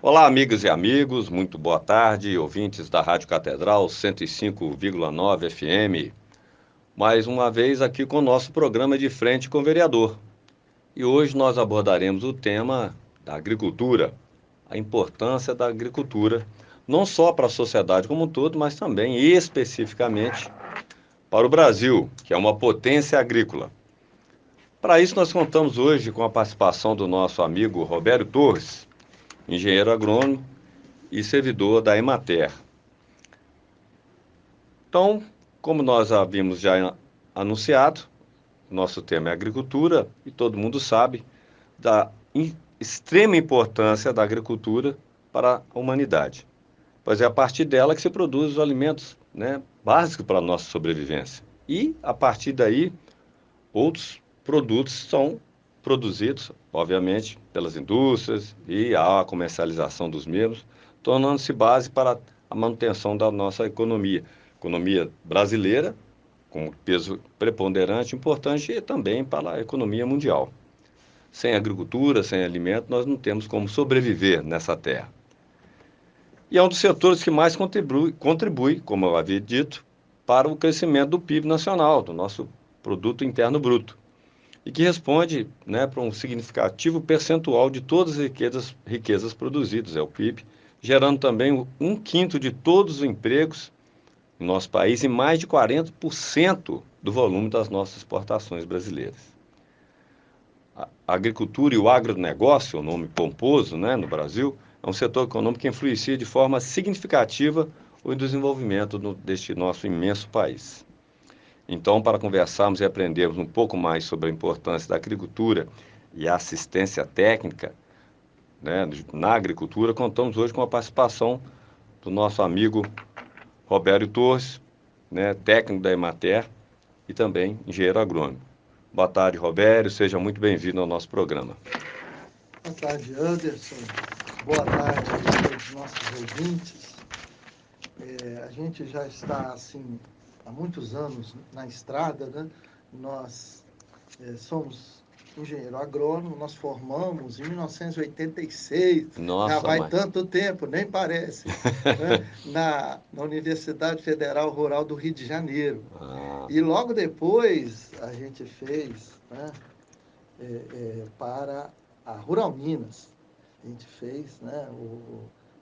Olá, amigas e amigos, muito boa tarde, ouvintes da Rádio Catedral 105,9 FM. Mais uma vez aqui com o nosso programa de frente com o vereador. E hoje nós abordaremos o tema da agricultura, a importância da agricultura, não só para a sociedade como um todo, mas também e especificamente para o Brasil, que é uma potência agrícola. Para isso nós contamos hoje com a participação do nosso amigo Roberto Torres, engenheiro agrônomo e servidor da Emater. Então, como nós havíamos já anunciado, nosso tema é agricultura e todo mundo sabe da extrema importância da agricultura para a humanidade, pois é a partir dela que se produz os alimentos, né, básicos para a nossa sobrevivência. E, a partir daí, outros produtos são produzidos, obviamente, pelas indústrias e a comercialização dos mesmos, tornando-se base para a manutenção da nossa economia. Economia brasileira, com peso preponderante, importante, e também para a economia mundial. Sem agricultura, sem alimento, nós não temos como sobreviver nessa terra. E é um dos setores que mais contribui, como eu havia dito, para o crescimento do PIB nacional, do nosso Produto Interno Bruto, e que responde, né, para um significativo percentual de todas as riquezas produzidas, é o PIB, gerando também um quinto de todos os empregos no nosso país e mais de 40% do volume das nossas exportações brasileiras. A agricultura e o agronegócio, o nome pomposo, né, no Brasil, é um setor econômico que influencia de forma significativa o desenvolvimento deste nosso imenso país. Então, para conversarmos e aprendermos um pouco mais sobre a importância da agricultura e a assistência técnica, né, na agricultura, contamos hoje com a participação do nosso amigo Roberto Torres, né, técnico da Emater e também engenheiro agrônomo. Boa tarde, Roberto, seja muito bem-vindo ao nosso programa. Boa tarde, Anderson. Boa tarde a todos os nossos ouvintes. A gente já está, assim, há muitos anos na estrada, né? Nós somos engenheiro agrônomo, nós formamos em 1986, já Nossa, vai mãe. tanto tempo, nem parece, né? na Universidade Federal Rural do Rio de Janeiro. E logo depois a gente fez, né, para a Rural Minas. A gente fez, né,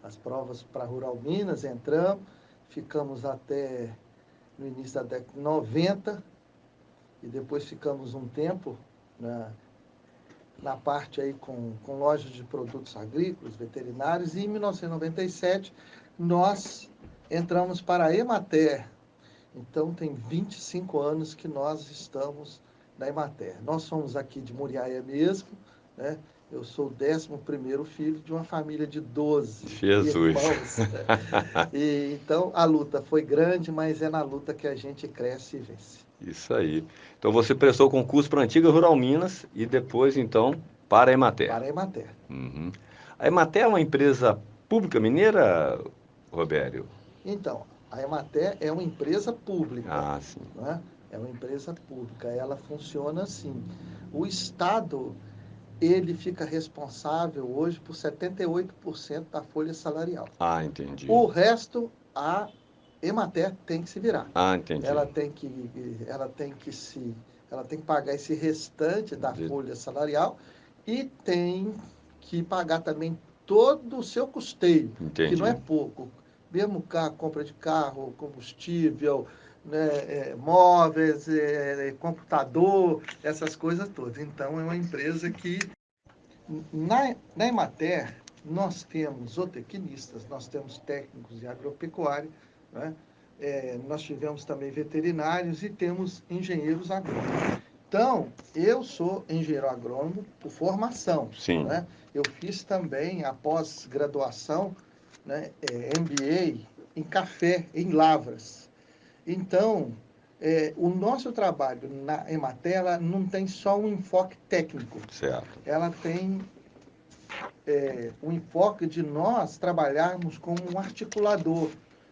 as provas para a Rural Minas, entramos, ficamos até no início da década de 90 e depois ficamos um tempo na parte aí com lojas de produtos agrícolas, veterinários, e em 1997 nós entramos para a Emater. Então tem 25 anos que nós estamos na Emater. Nós somos aqui de Muriaé mesmo, né? Eu sou o 11º filho de uma família de 12 Jesus. irmãos. Então a luta foi grande, mas é na luta que a gente cresce e vence. Isso aí. Então você prestou concurso para a antiga Rural Minas e depois, então, para a Emater. Para a Emater. Uhum. A Emater é uma empresa pública mineira, Robério? Então, a Emater é uma empresa pública, Ah, sim. né? É uma empresa pública, ela funciona assim. O Estado, ele fica responsável hoje por 78% da folha salarial. Ah, entendi. O resto, a Emater tem que se virar. Ah, entendi. Ela tem que, ela tem que pagar esse restante da folha salarial e tem que pagar também todo o seu custeio, que não é Entendi. pouco. Mesmo compra de carro, combustível, né, móveis, computador, essas coisas todas. Então, é uma empresa que, na Emater, nós temos zootecnistas, nós temos técnicos de agropecuária, né? Nós tivemos também veterinários e temos engenheiros agrônomos. Então, eu sou engenheiro agrônomo por formação. Sim. Né? Eu fiz também, após graduação, né, MBA em café, em lavras. Então, o nosso trabalho na Emater não tem só um enfoque técnico. Certo. Ela tem o enfoque de nós trabalharmos como um articulador,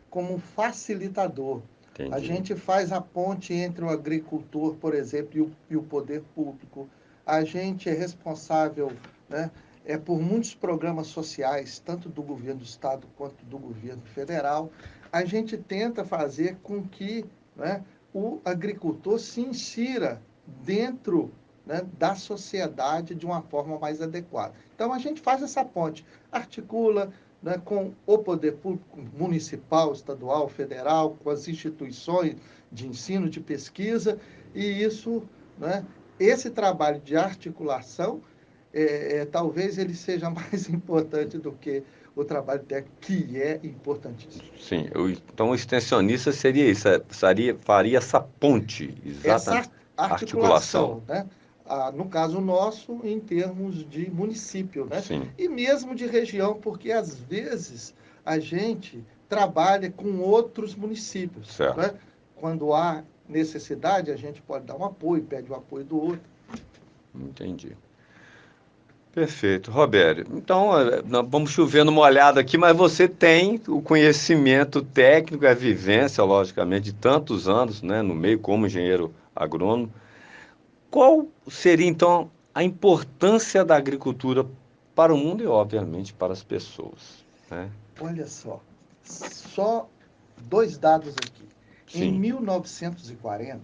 como um facilitador. Entendi. A gente faz a ponte entre o agricultor, por exemplo, e o poder público. A gente é responsável, né, por muitos programas sociais, tanto do governo do estado quanto do governo federal, a gente tenta fazer com que, né, o agricultor se insira dentro, né, da sociedade de uma forma mais adequada. Então, a gente faz essa ponte, articula, né, com o poder público municipal, estadual, federal, com as instituições de ensino, de pesquisa, e isso, né, esse trabalho de articulação, talvez ele seja mais importante do que o trabalho técnico, que é importantíssimo. Sim, então o extensionista seria isso, faria essa ponte, Essa exatamente, articulação. articulação, né? No caso nosso, em termos de município, né? Sim, E mesmo de região, porque às vezes a gente trabalha com outros municípios, certo. né? Quando há necessidade, a gente pode dar um apoio, pede o apoio do outro. Entendi. Perfeito, Roberto. Então, nós vamos chover numa olhada aqui, mas você tem o conhecimento técnico, a vivência, logicamente, de tantos anos, né, no meio como engenheiro agrônomo. Qual seria, então, a importância da agricultura para o mundo e, obviamente, para as pessoas, né? Olha só 2 dados aqui. Em Sim, 1940,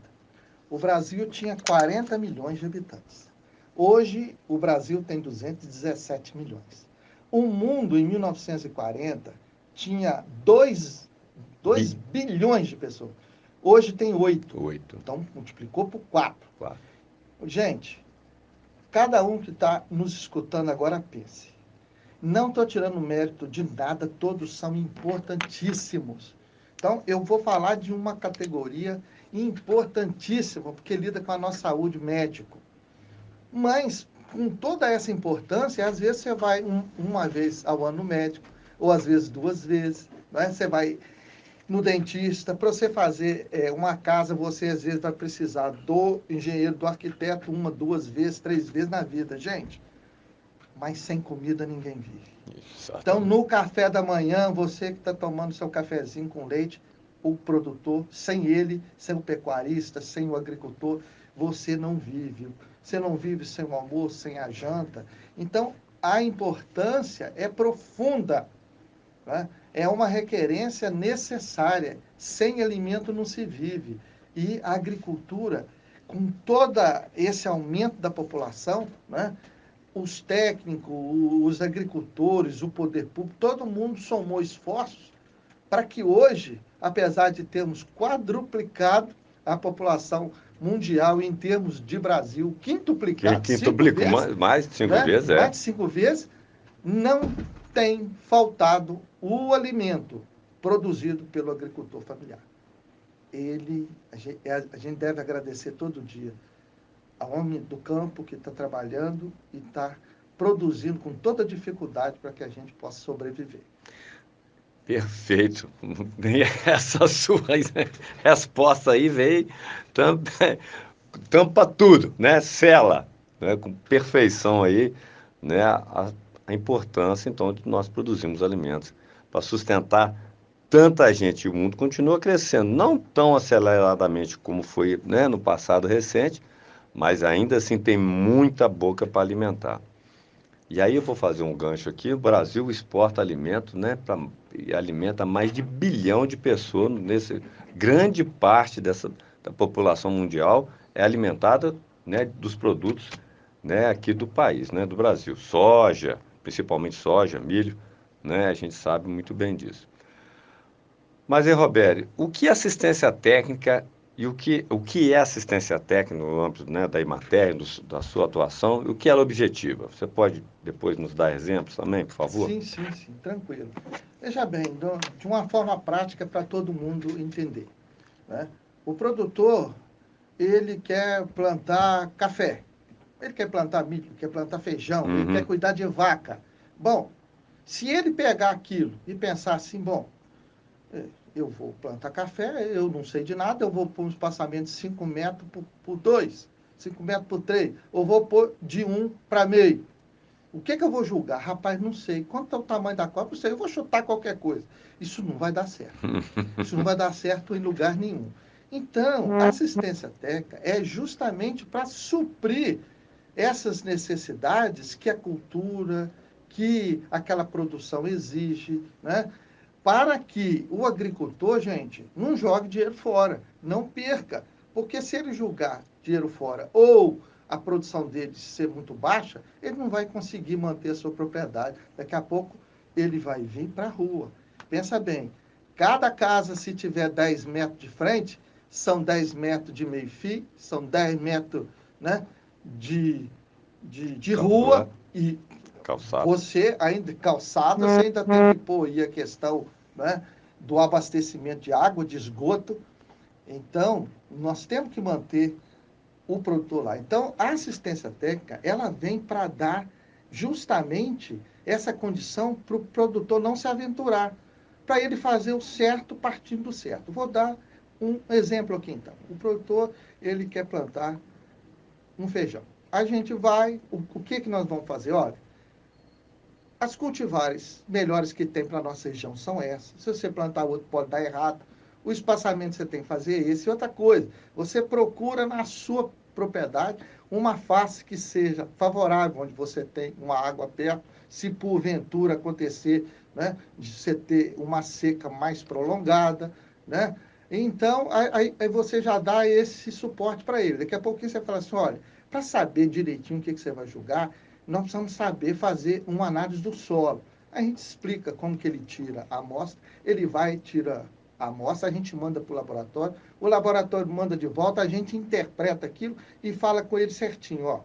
o Brasil tinha 40 milhões de habitantes. Hoje, o Brasil tem 217 milhões. O mundo, em 1940, tinha 2 bilhões de pessoas. Hoje tem 8. 8, Então, multiplicou por 4. 4. Gente, cada um que está nos escutando agora pense. Não estou tirando mérito de nada, todos são importantíssimos. Então, eu vou falar de uma categoria importantíssima, porque lida com a nossa saúde médico. Mas, com toda essa importância, às vezes você vai uma vez ao ano no médico, ou às vezes 2 vezes. Né? Você vai no dentista, para você fazer uma casa, você às vezes vai precisar do engenheiro, do arquiteto, 1, 2 vezes, 3 vezes na vida. Gente, mas sem comida ninguém vive. Então, Exatamente. no café da manhã, você que está tomando seu cafezinho com leite, o produtor, sem ele, sem o pecuarista, sem o agricultor, você não vive. Você não vive sem o almoço, sem a janta. Então, a importância é profunda, né? É uma requerência necessária. Sem alimento não se vive. E a agricultura, com todo esse aumento da população, né? Os técnicos, os agricultores, o poder público, todo mundo somou esforços para que hoje, apesar de termos quadruplicado a população mundial em termos de Brasil, quintuplicado, 5 Quintuplico, vezes, mais de 5 né? vezes, Mais é. de 5 vezes, não tem faltado o alimento produzido pelo agricultor familiar. A gente deve agradecer todo dia a homem do campo que está trabalhando e está produzindo com toda dificuldade para que a gente possa sobreviver. Perfeito. Essa sua resposta aí veio tampa, tampa tudo, né? Sela, né? Com perfeição aí, né? A importância, então, de nós produzirmos alimentos para sustentar tanta gente. O mundo continua crescendo, não tão aceleradamente como foi, né, no passado recente, mas ainda assim tem muita boca para alimentar. E aí eu vou fazer um gancho aqui. O Brasil exporta alimento, né, e alimenta mais de 1 bilhão de pessoas. Grande parte da população mundial é alimentada, né, dos produtos, né, aqui do país, né, do Brasil. Soja, principalmente soja, milho, né, a gente sabe muito bem disso. Mas, aí, Roberto, o que é assistência técnica e o que é assistência técnica no âmbito, né, da Emater, da sua atuação, e o que ela objetiva? Você pode depois nos dar exemplos também, por favor? Sim, sim, sim, tranquilo. Veja bem, de uma forma prática para todo mundo entender. Né? O produtor, ele quer plantar café, ele quer plantar milho, quer plantar feijão, ele quer Uhum. cuidar de vaca. Bom, se ele pegar aquilo e pensar assim, bom, eu vou plantar café, eu não sei de nada, eu vou pôr um espaçamento de 5 metros por 2, 5 metros por 3, ou vou pôr de 1 para meio. O que eu vou julgar? Rapaz, não sei. Quanto é o tamanho da copa? Não sei. Eu vou chutar qualquer coisa. Isso não vai dar certo. Isso não vai dar certo em lugar nenhum. Então, a assistência técnica é justamente para suprir essas necessidades que a cultura, que aquela produção exige, né? Para que o agricultor, gente, não jogue dinheiro fora, não perca. Porque se ele jogar dinheiro fora ou a produção dele ser muito baixa, ele não vai conseguir manter a sua propriedade. Daqui a pouco ele vai vir para a rua. Pensa bem, cada casa, se tiver 10 metros de frente, são 10 metros de meio-fio, são 10 metros, né, de rua e calçado. você ainda calçada, você ainda tem que pôr aí a questão, né, do abastecimento de água, de esgoto. Então, nós temos que manter o produtor lá. Então, a assistência técnica, ela vem para dar justamente essa condição para o produtor não se aventurar, para ele fazer o certo partindo do certo. Vou dar um exemplo aqui, então. O produtor, ele quer plantar um feijão. A gente vai, o que nós vamos fazer? Olha, as cultivares melhores que tem para a nossa região são essas. Se você plantar outro, pode dar errado. O espaçamento que você tem que fazer é esse. E outra coisa, você procura na sua propriedade uma face que seja favorável, onde você tem uma água perto. Se porventura acontecer, né, de você ter uma seca mais prolongada, né? Então, aí você já dá esse suporte para ele. Daqui a pouquinho você fala assim, olha, para saber direitinho o que você vai julgar, nós precisamos saber fazer uma análise do solo. A gente explica como que ele tira a amostra, ele vai, tira a amostra, a gente manda para o laboratório manda de volta, a gente interpreta aquilo e fala com ele certinho, ó,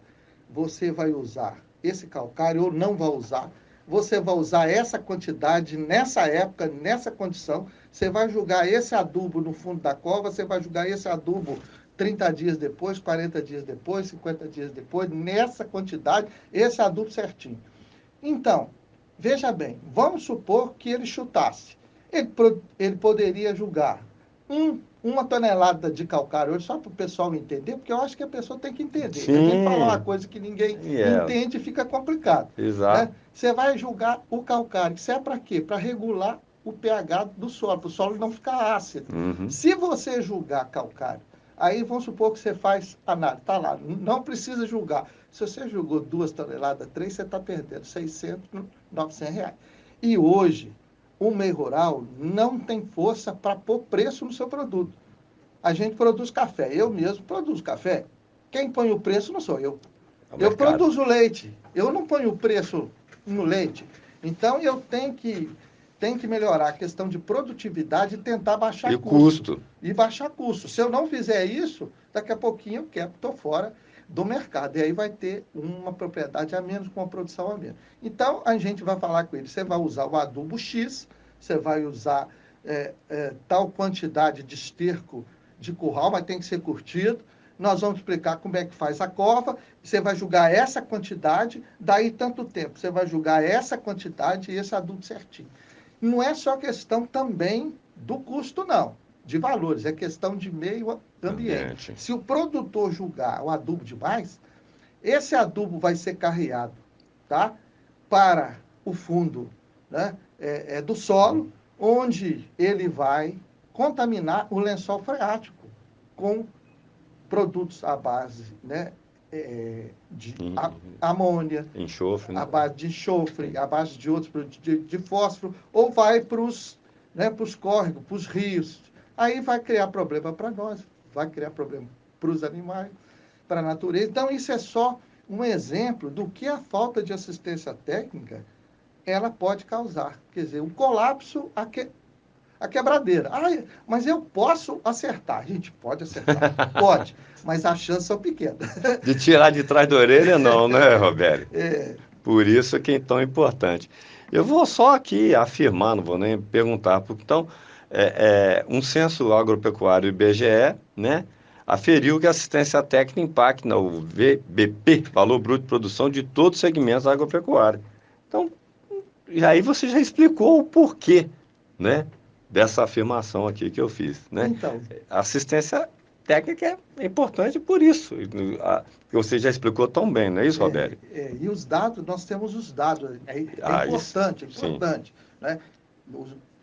você vai usar esse calcário ou não vai usar, você vai usar essa quantidade nessa época, nessa condição, você vai jogar esse adubo no fundo da cova, você vai jogar esse adubo 30 dias depois, 40 dias depois, 50 dias depois, nessa quantidade, esse adubo certinho. Então, veja bem, vamos supor que ele chutasse. Ele poderia julgar uma tonelada de calcário hoje, só para o pessoal entender, porque eu acho que a pessoa tem que entender. Sim. A gente falar uma coisa que ninguém entende fica complicado. Exato. Né? Você vai julgar o calcário. Isso é para quê? Para regular o pH do solo, para o solo não ficar ácido. Uhum. Se você julgar calcário, aí vamos supor que você faz análise, está lá, não precisa julgar. Se você julgou 2 toneladas, 3, você está perdendo 600, 900 reais. E hoje, o meio rural não tem força para pôr preço no seu produto. A gente produz café, eu mesmo produzo café. Quem põe o preço não sou eu. Eu produzo leite, eu não ponho o preço no leite. Então, eu tenho que melhorar a questão de produtividade e tentar baixar custo. E baixar custo. Se eu não fizer isso, daqui a pouquinho eu quebro, estou fora do mercado. E aí vai ter uma propriedade a menos com uma produção a menos. Então, a gente vai falar com ele, você vai usar o adubo X, você vai usar tal quantidade de esterco de curral, mas tem que ser curtido. Nós vamos explicar como é que faz a cova, você vai julgar essa quantidade, daí tanto tempo, você vai julgar essa quantidade e esse adubo certinho. Não é só questão também do custo, não, de valores, é questão de meio ambiente. Se o produtor julgar o adubo demais, esse adubo vai ser carreado, tá, para o fundo, né, do solo, onde ele vai contaminar o lençol freático com produtos à base, né, de amônia, enxofre, né? à base de enxofre, à base de outros produtos de fósforo, ou vai para os córregos, para os rios. Aí vai criar problema para nós, vai criar problema para os animais, para a natureza. Então, isso é só um exemplo do que a falta de assistência técnica ela pode causar. Quer dizer, um colapso, a quebradeira. Ah, mas eu posso acertar. A gente pode acertar. Pode, mas as chances são pequenas. De tirar de trás da orelha, não, né, Roberto? Por isso que é tão importante. Eu vou só aqui afirmar, não vou nem perguntar, porque então, um censo agropecuário IBGE, né, aferiu que a assistência técnica impacta o VBP, Valor Bruto de Produção, de todos os segmentos agropecuários. Então, e aí você já explicou o porquê, né, dessa afirmação aqui que eu fiz, né? Então, a assistência técnica é importante por isso, que você já explicou tão bem, não é isso, Roberto? E os dados, nós temos os dados, é importante, isso, é importante. Né?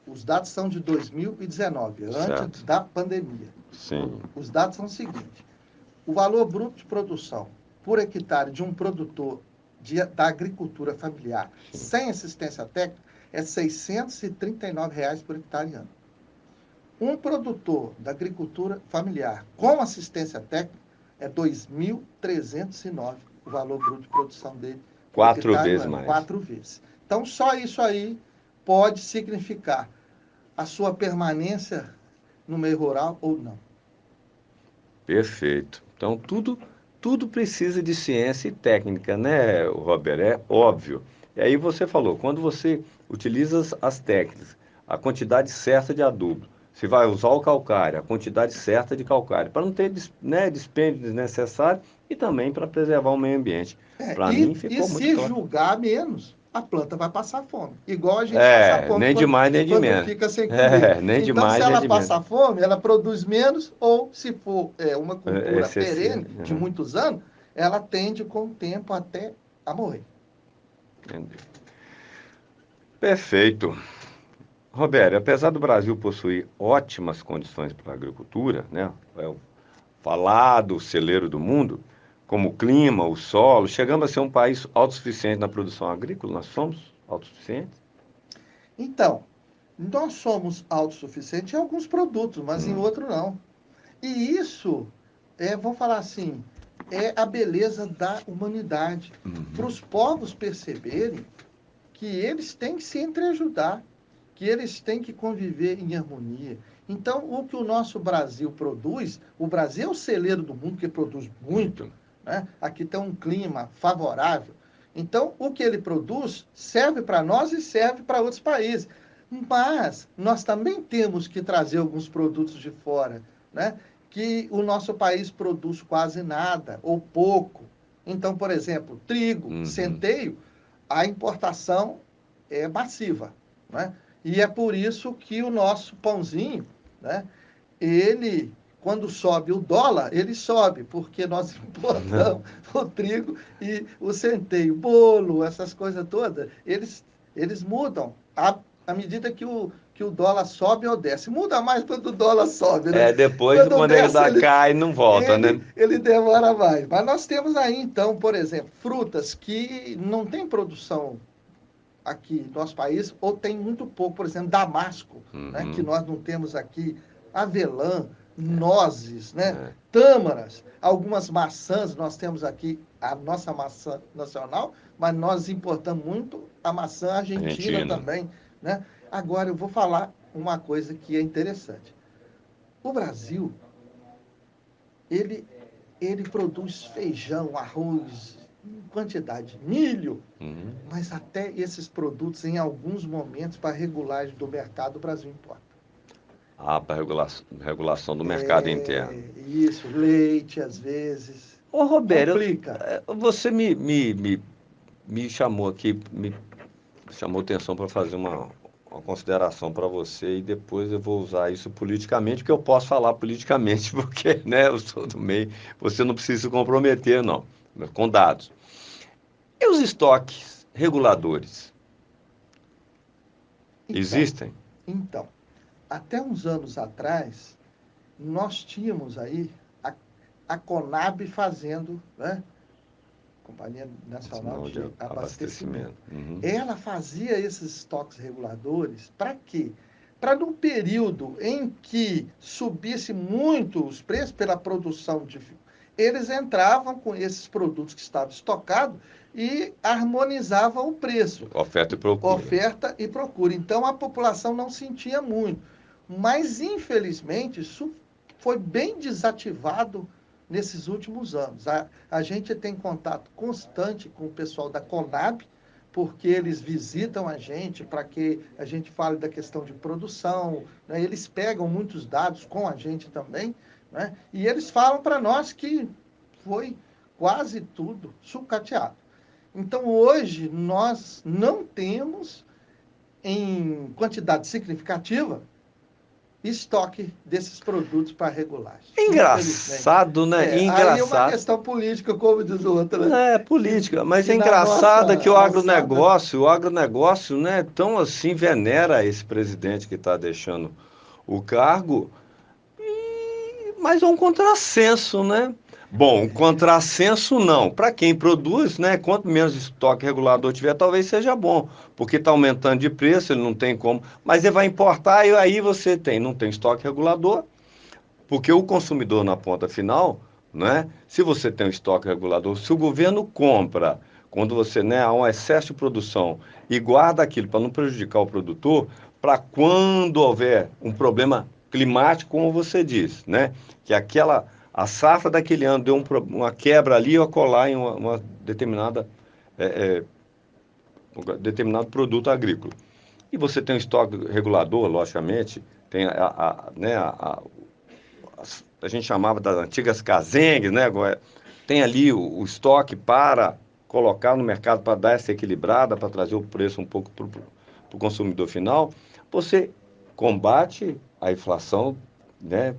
Os dados são de 2019, certo, antes da pandemia. Sim. Os dados são os seguintes: o valor bruto de produção por hectare de um produtor da agricultura familiar sem assistência técnica é R$ 639 por hectare ano. Um produtor da agricultura familiar com assistência técnica é 2.309 o valor bruto de produção dele. 4 vezes mais. 4 vezes. Então, só isso aí pode significar a sua permanência no meio rural ou não. Perfeito. Então, tudo precisa de ciência e técnica, né, Roberto? É óbvio. E aí você falou, quando você utiliza as técnicas, a quantidade certa de adubo, se vai usar o calcário, a quantidade certa de calcário, para não ter, né, dispêndio desnecessário e também para preservar o meio ambiente. Para mim ficou muito claro. E se julgar menos, a planta vai passar fome. Igual a gente passa fome nem de mais, nem de menos. Fica sem comer. Nem de então, mais, se nem ela de passar menos. fome, ela produz menos, ou se for uma cultura Excessivo. perene, de muitos anos, ela tende com o tempo até a morrer. Entendi. Perfeito. Roberto, apesar do Brasil possuir ótimas condições para a agricultura, né? É o falado celeiro do mundo, como o clima, o solo, chegamos a ser um país autossuficiente na produção agrícola? Nós somos autossuficientes? Então, nós somos autossuficientes em alguns produtos, mas em outros não. E isso, vamos falar assim, é a beleza da humanidade. Para os povos perceberem que eles têm que se entreajudar, que eles têm que conviver em harmonia. Então, o que o nosso Brasil produz, o Brasil é o celeiro do mundo, que produz muito, né? Aqui tem um clima favorável. Então, o que ele produz serve para nós e serve para outros países. Mas nós também temos que trazer alguns produtos de fora, né? Que o nosso país produz quase nada ou pouco. Então, por exemplo, trigo, centeio, a importação é massiva, né? E é por isso que o nosso pãozinho, né, ele, quando sobe o dólar, ele sobe, porque nós importamos o trigo e o centeio, bolo, essas coisas todas, eles mudam à medida que o dólar sobe ou desce. Muda mais quando o dólar sobe, né? Depois, quando ele cai, não volta, né? Ele demora mais. Mas nós temos aí, então, por exemplo, frutas que não têm produção aqui no nosso país, ou tem muito pouco, por exemplo, damasco, né, que nós não temos aqui, avelã, nozes, né, tâmaras, algumas maçãs, nós temos aqui a nossa maçã nacional, mas nós importamos muito a maçã argentina também, né? Agora, eu vou falar uma coisa que é interessante. O Brasil, ele produz feijão, arroz, em quantidade, milho, mas até esses produtos, em alguns momentos, para regulagem do mercado, o Brasil importa. Para regulação do mercado interno. Isso, leite, às vezes. Ô, Roberto, complica. Você me chamou aqui, me chamou atenção para fazer uma consideração para você e depois eu vou usar isso politicamente, porque eu posso falar politicamente, porque, né, eu sou do meio, você não precisa se comprometer, não, com dados. E os estoques reguladores? Existem? Então, até uns anos atrás, nós tínhamos aí a Conab fazendo, né? Companhia Nacional de Abastecimento. Ela fazia esses estoques reguladores para quê? Para num período em que subisse muito os preços pela produção eles entravam com esses produtos que estavam estocados e harmonizavam o preço. Oferta e procura. Oferta e procura. Então a população não sentia muito. Mas, infelizmente, isso foi bem desativado nesses últimos anos. A gente tem contato constante com o pessoal da Conab, porque eles visitam a gente para que a gente fale da questão de produção, né? Eles pegam muitos dados com a gente também, né? E eles falam para nós que foi quase tudo sucateado. Então, hoje, nós não temos, em quantidade significativa, estoque desses produtos para regulagem. Engraçado, né? Engraçado. Aí é uma questão política, como diz o outro, né? Não é política, mas é engraçado que o agronegócio, né, tão assim venera esse presidente que está deixando o cargo, mas é um contrassenso, né? Bom, um contrassenso não. Para quem produz, né, quanto menos estoque regulador tiver, talvez seja bom, porque está aumentando de preço, ele não tem como. Mas ele vai importar e aí você não tem estoque regulador, porque o consumidor na ponta final, né, se você tem um estoque regulador, se o governo compra, quando você, né, há um excesso de produção e guarda aquilo para não prejudicar o produtor, para quando houver um problema climático, como você diz, né, que a safra daquele ano deu uma quebra ali ou acolá em uma determinada, é, um determinado produto agrícola. E você tem um estoque regulador, logicamente, tem né, a gente chamava das antigas casengues, né? Agora, tem ali o estoque para colocar no mercado para dar essa equilibrada, para trazer o preço um pouco para o consumidor final. Você combate a inflação, né?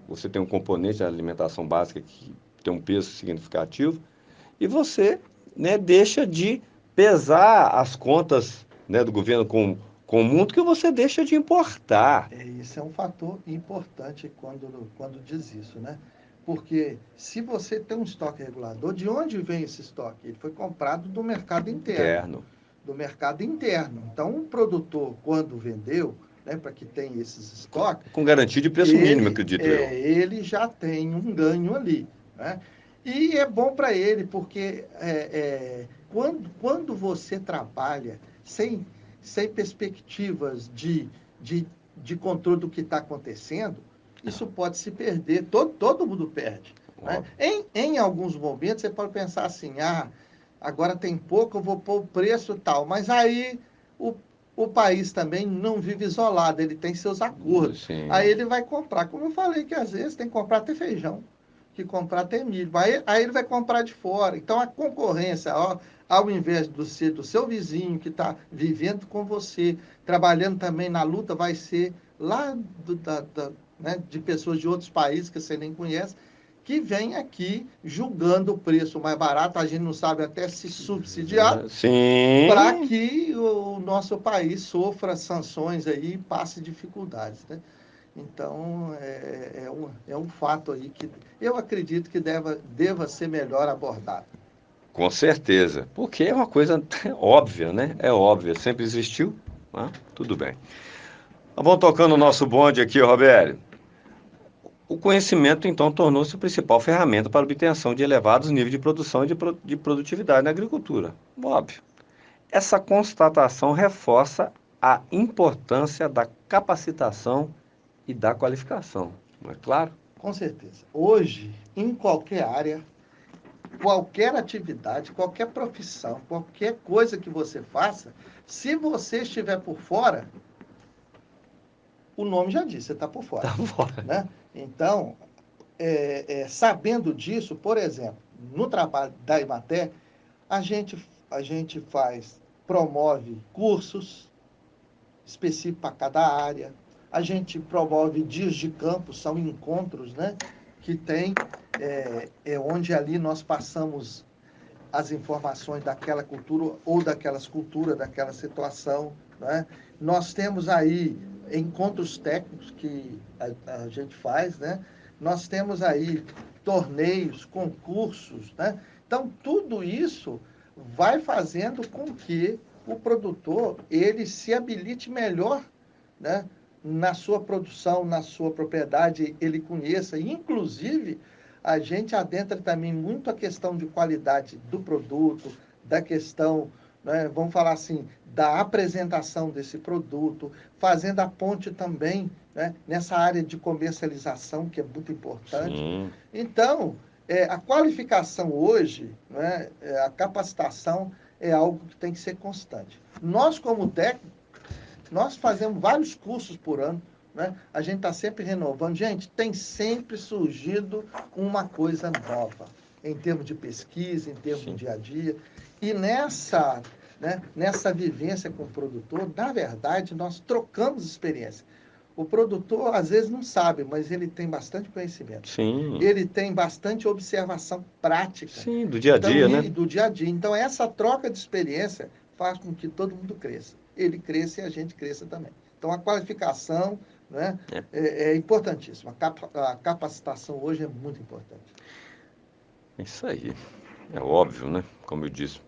Você tem um componente da alimentação básica que tem um peso significativo e você, né, deixa de pesar as contas, né, do governo com o mundo que você deixa de importar. Isso é um fator importante quando diz isso, né? Porque se você tem um estoque regulador, de onde vem esse estoque? Ele foi comprado do mercado interno. Interno. Do mercado interno. Então, o produtor, quando vendeu, né, para que tenha esses estoques, Com garantia de preço mínimo, acredito eu. ele já tem um ganho ali, né? E é bom para ele, porque quando você trabalha sem perspectivas de, de controle do que está acontecendo, isso pode se perder, todo mundo perde. Né? Em alguns momentos, você pode pensar assim, agora tem pouco, eu vou pôr o preço tal, mas aí o, o país também não vive isolado, ele tem seus acordos. Aí Sim. ele vai comprar, como eu falei, que às vezes tem que comprar até feijão, que comprar até milho. Aí ele vai comprar de fora. Então a concorrência, ao invés do ser do seu vizinho que está vivendo com você, trabalhando também na luta, vai ser lá né, de pessoas de outros países que você nem conhece, que vem aqui julgando o preço mais barato, a gente não sabe até se subsidiado, para Sim. que o nosso país sofra sanções aí e passe dificuldades, né? Então, é um fato aí que eu acredito que deva ser melhor abordado. Com certeza. Porque é uma coisa óbvia, né? É óbvia. Sempre existiu. Né? Tudo bem. Vamos tocando o nosso bonde aqui, Roberto. O conhecimento, então, tornou-se a principal ferramenta para a obtenção de elevados níveis de produção e de produtividade na agricultura. Óbvio. Essa constatação reforça a importância da capacitação e da qualificação, não é claro? Com certeza. Hoje, em qualquer área, qualquer atividade, qualquer profissão, qualquer coisa que você faça, se você estiver por fora, o nome já diz, você está por Tá fora. fora. Né? Então, sabendo disso, por exemplo, no trabalho da Imater, a gente promove cursos específicos para cada área, a gente promove dias de campo, são encontros, né, que tem, onde ali nós passamos as informações daquela cultura ou daquelas culturas, daquela situação. Né? Nós temos aí encontros técnicos que a gente faz, né? Nós temos aí torneios, concursos. Né? Então, tudo isso vai fazendo com que o produtor ele se habilite melhor, né? Na sua produção, na sua propriedade, ele conheça, inclusive a gente adentra também muito a questão de qualidade do produto, da questão, né, vamos falar assim, da apresentação desse produto, fazendo a ponte também, né, nessa área de comercialização, que é muito importante. Sim. Então, a qualificação hoje, né, a capacitação é algo que tem que ser constante. Nós, como técnico, nós fazemos vários cursos por ano, né? A gente está sempre renovando. Gente, tem sempre surgido uma coisa nova, em termos de pesquisa, em termos do Sim. dia a dia. E nessa vivência com o produtor, na verdade, nós trocamos experiência. O produtor, às vezes, não sabe, mas ele tem bastante conhecimento. Sim. Ele tem bastante observação prática. Sim, do dia a Então, dia, né? e do dia a dia. Então, essa troca de experiência faz com que todo mundo cresça. Ele cresça e a gente cresça também. Então, a qualificação, né, É. é importantíssima. A capacitação hoje é muito importante. Isso aí. É óbvio, né? Como eu disse.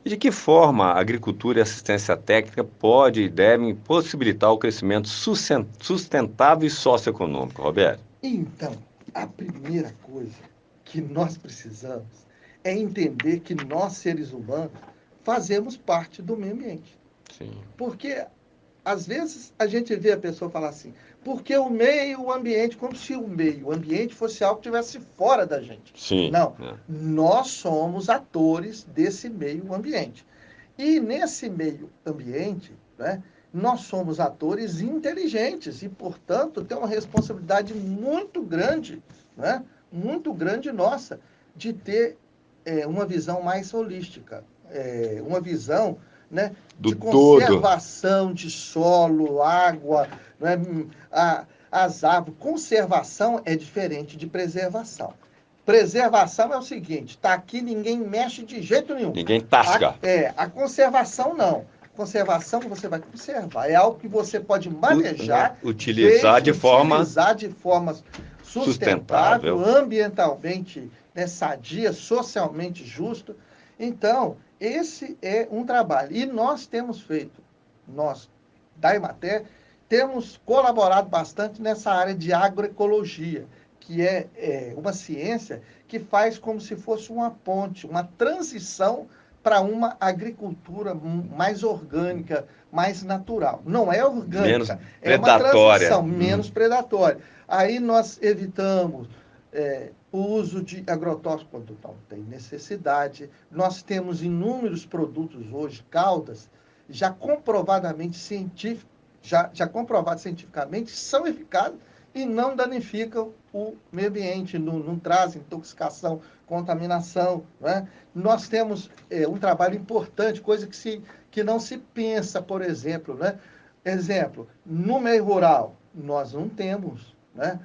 E de que forma a agricultura e assistência técnica pode e devem possibilitar o crescimento sustentável e socioeconômico, Roberto? Então, a primeira coisa que nós precisamos é entender que nós, seres humanos, fazemos parte do meio ambiente. Sim. Porque, às vezes, a gente vê a pessoa falar assim, porque o meio ambiente, como se o meio ambiente fosse algo que estivesse fora da gente. Sim. Não, É. nós somos atores desse meio ambiente. E nesse meio ambiente, né, nós somos atores inteligentes e, portanto, tem uma responsabilidade muito grande, né, muito grande nossa, de ter uma visão mais holística, uma visão, né, Do de todo. conservação de solo, água, né, as árvores. Conservação é diferente de preservação. Preservação é o seguinte, está aqui, ninguém mexe de jeito nenhum. Ninguém tasca. A conservação não. Conservação você vai conservar. É algo que você pode manejar, Utilizar desde de forma utilizar de forma sustentável, sustentável. ambientalmente, né, sadia, socialmente justo. Então, esse é um trabalho. E nós temos feito, nós da Emater, temos colaborado bastante nessa área de agroecologia, que é uma ciência que faz como se fosse uma ponte, uma transição para uma agricultura mais orgânica, mais natural. Não é Menos orgânica, é uma predatória. transição menos predatória. Aí nós evitamos o uso de agrotóxicos quando não tem necessidade. Nós temos inúmeros produtos hoje, caldas, já comprovadamente científicos, já comprovados cientificamente, são eficazes e não danificam o meio ambiente, não trazem intoxicação, contaminação. Né? Nós temos um trabalho importante, coisa que não se pensa, por exemplo. Né? Exemplo, no meio rural, nós não temos. Né?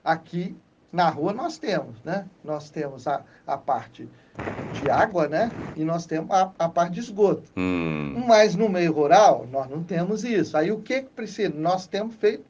Aqui na rua nós temos. Né? Nós temos a parte de água, né? E nós temos a parte de esgoto. Mas no meio rural, nós não temos isso. Aí o que precisa? Nós temos feito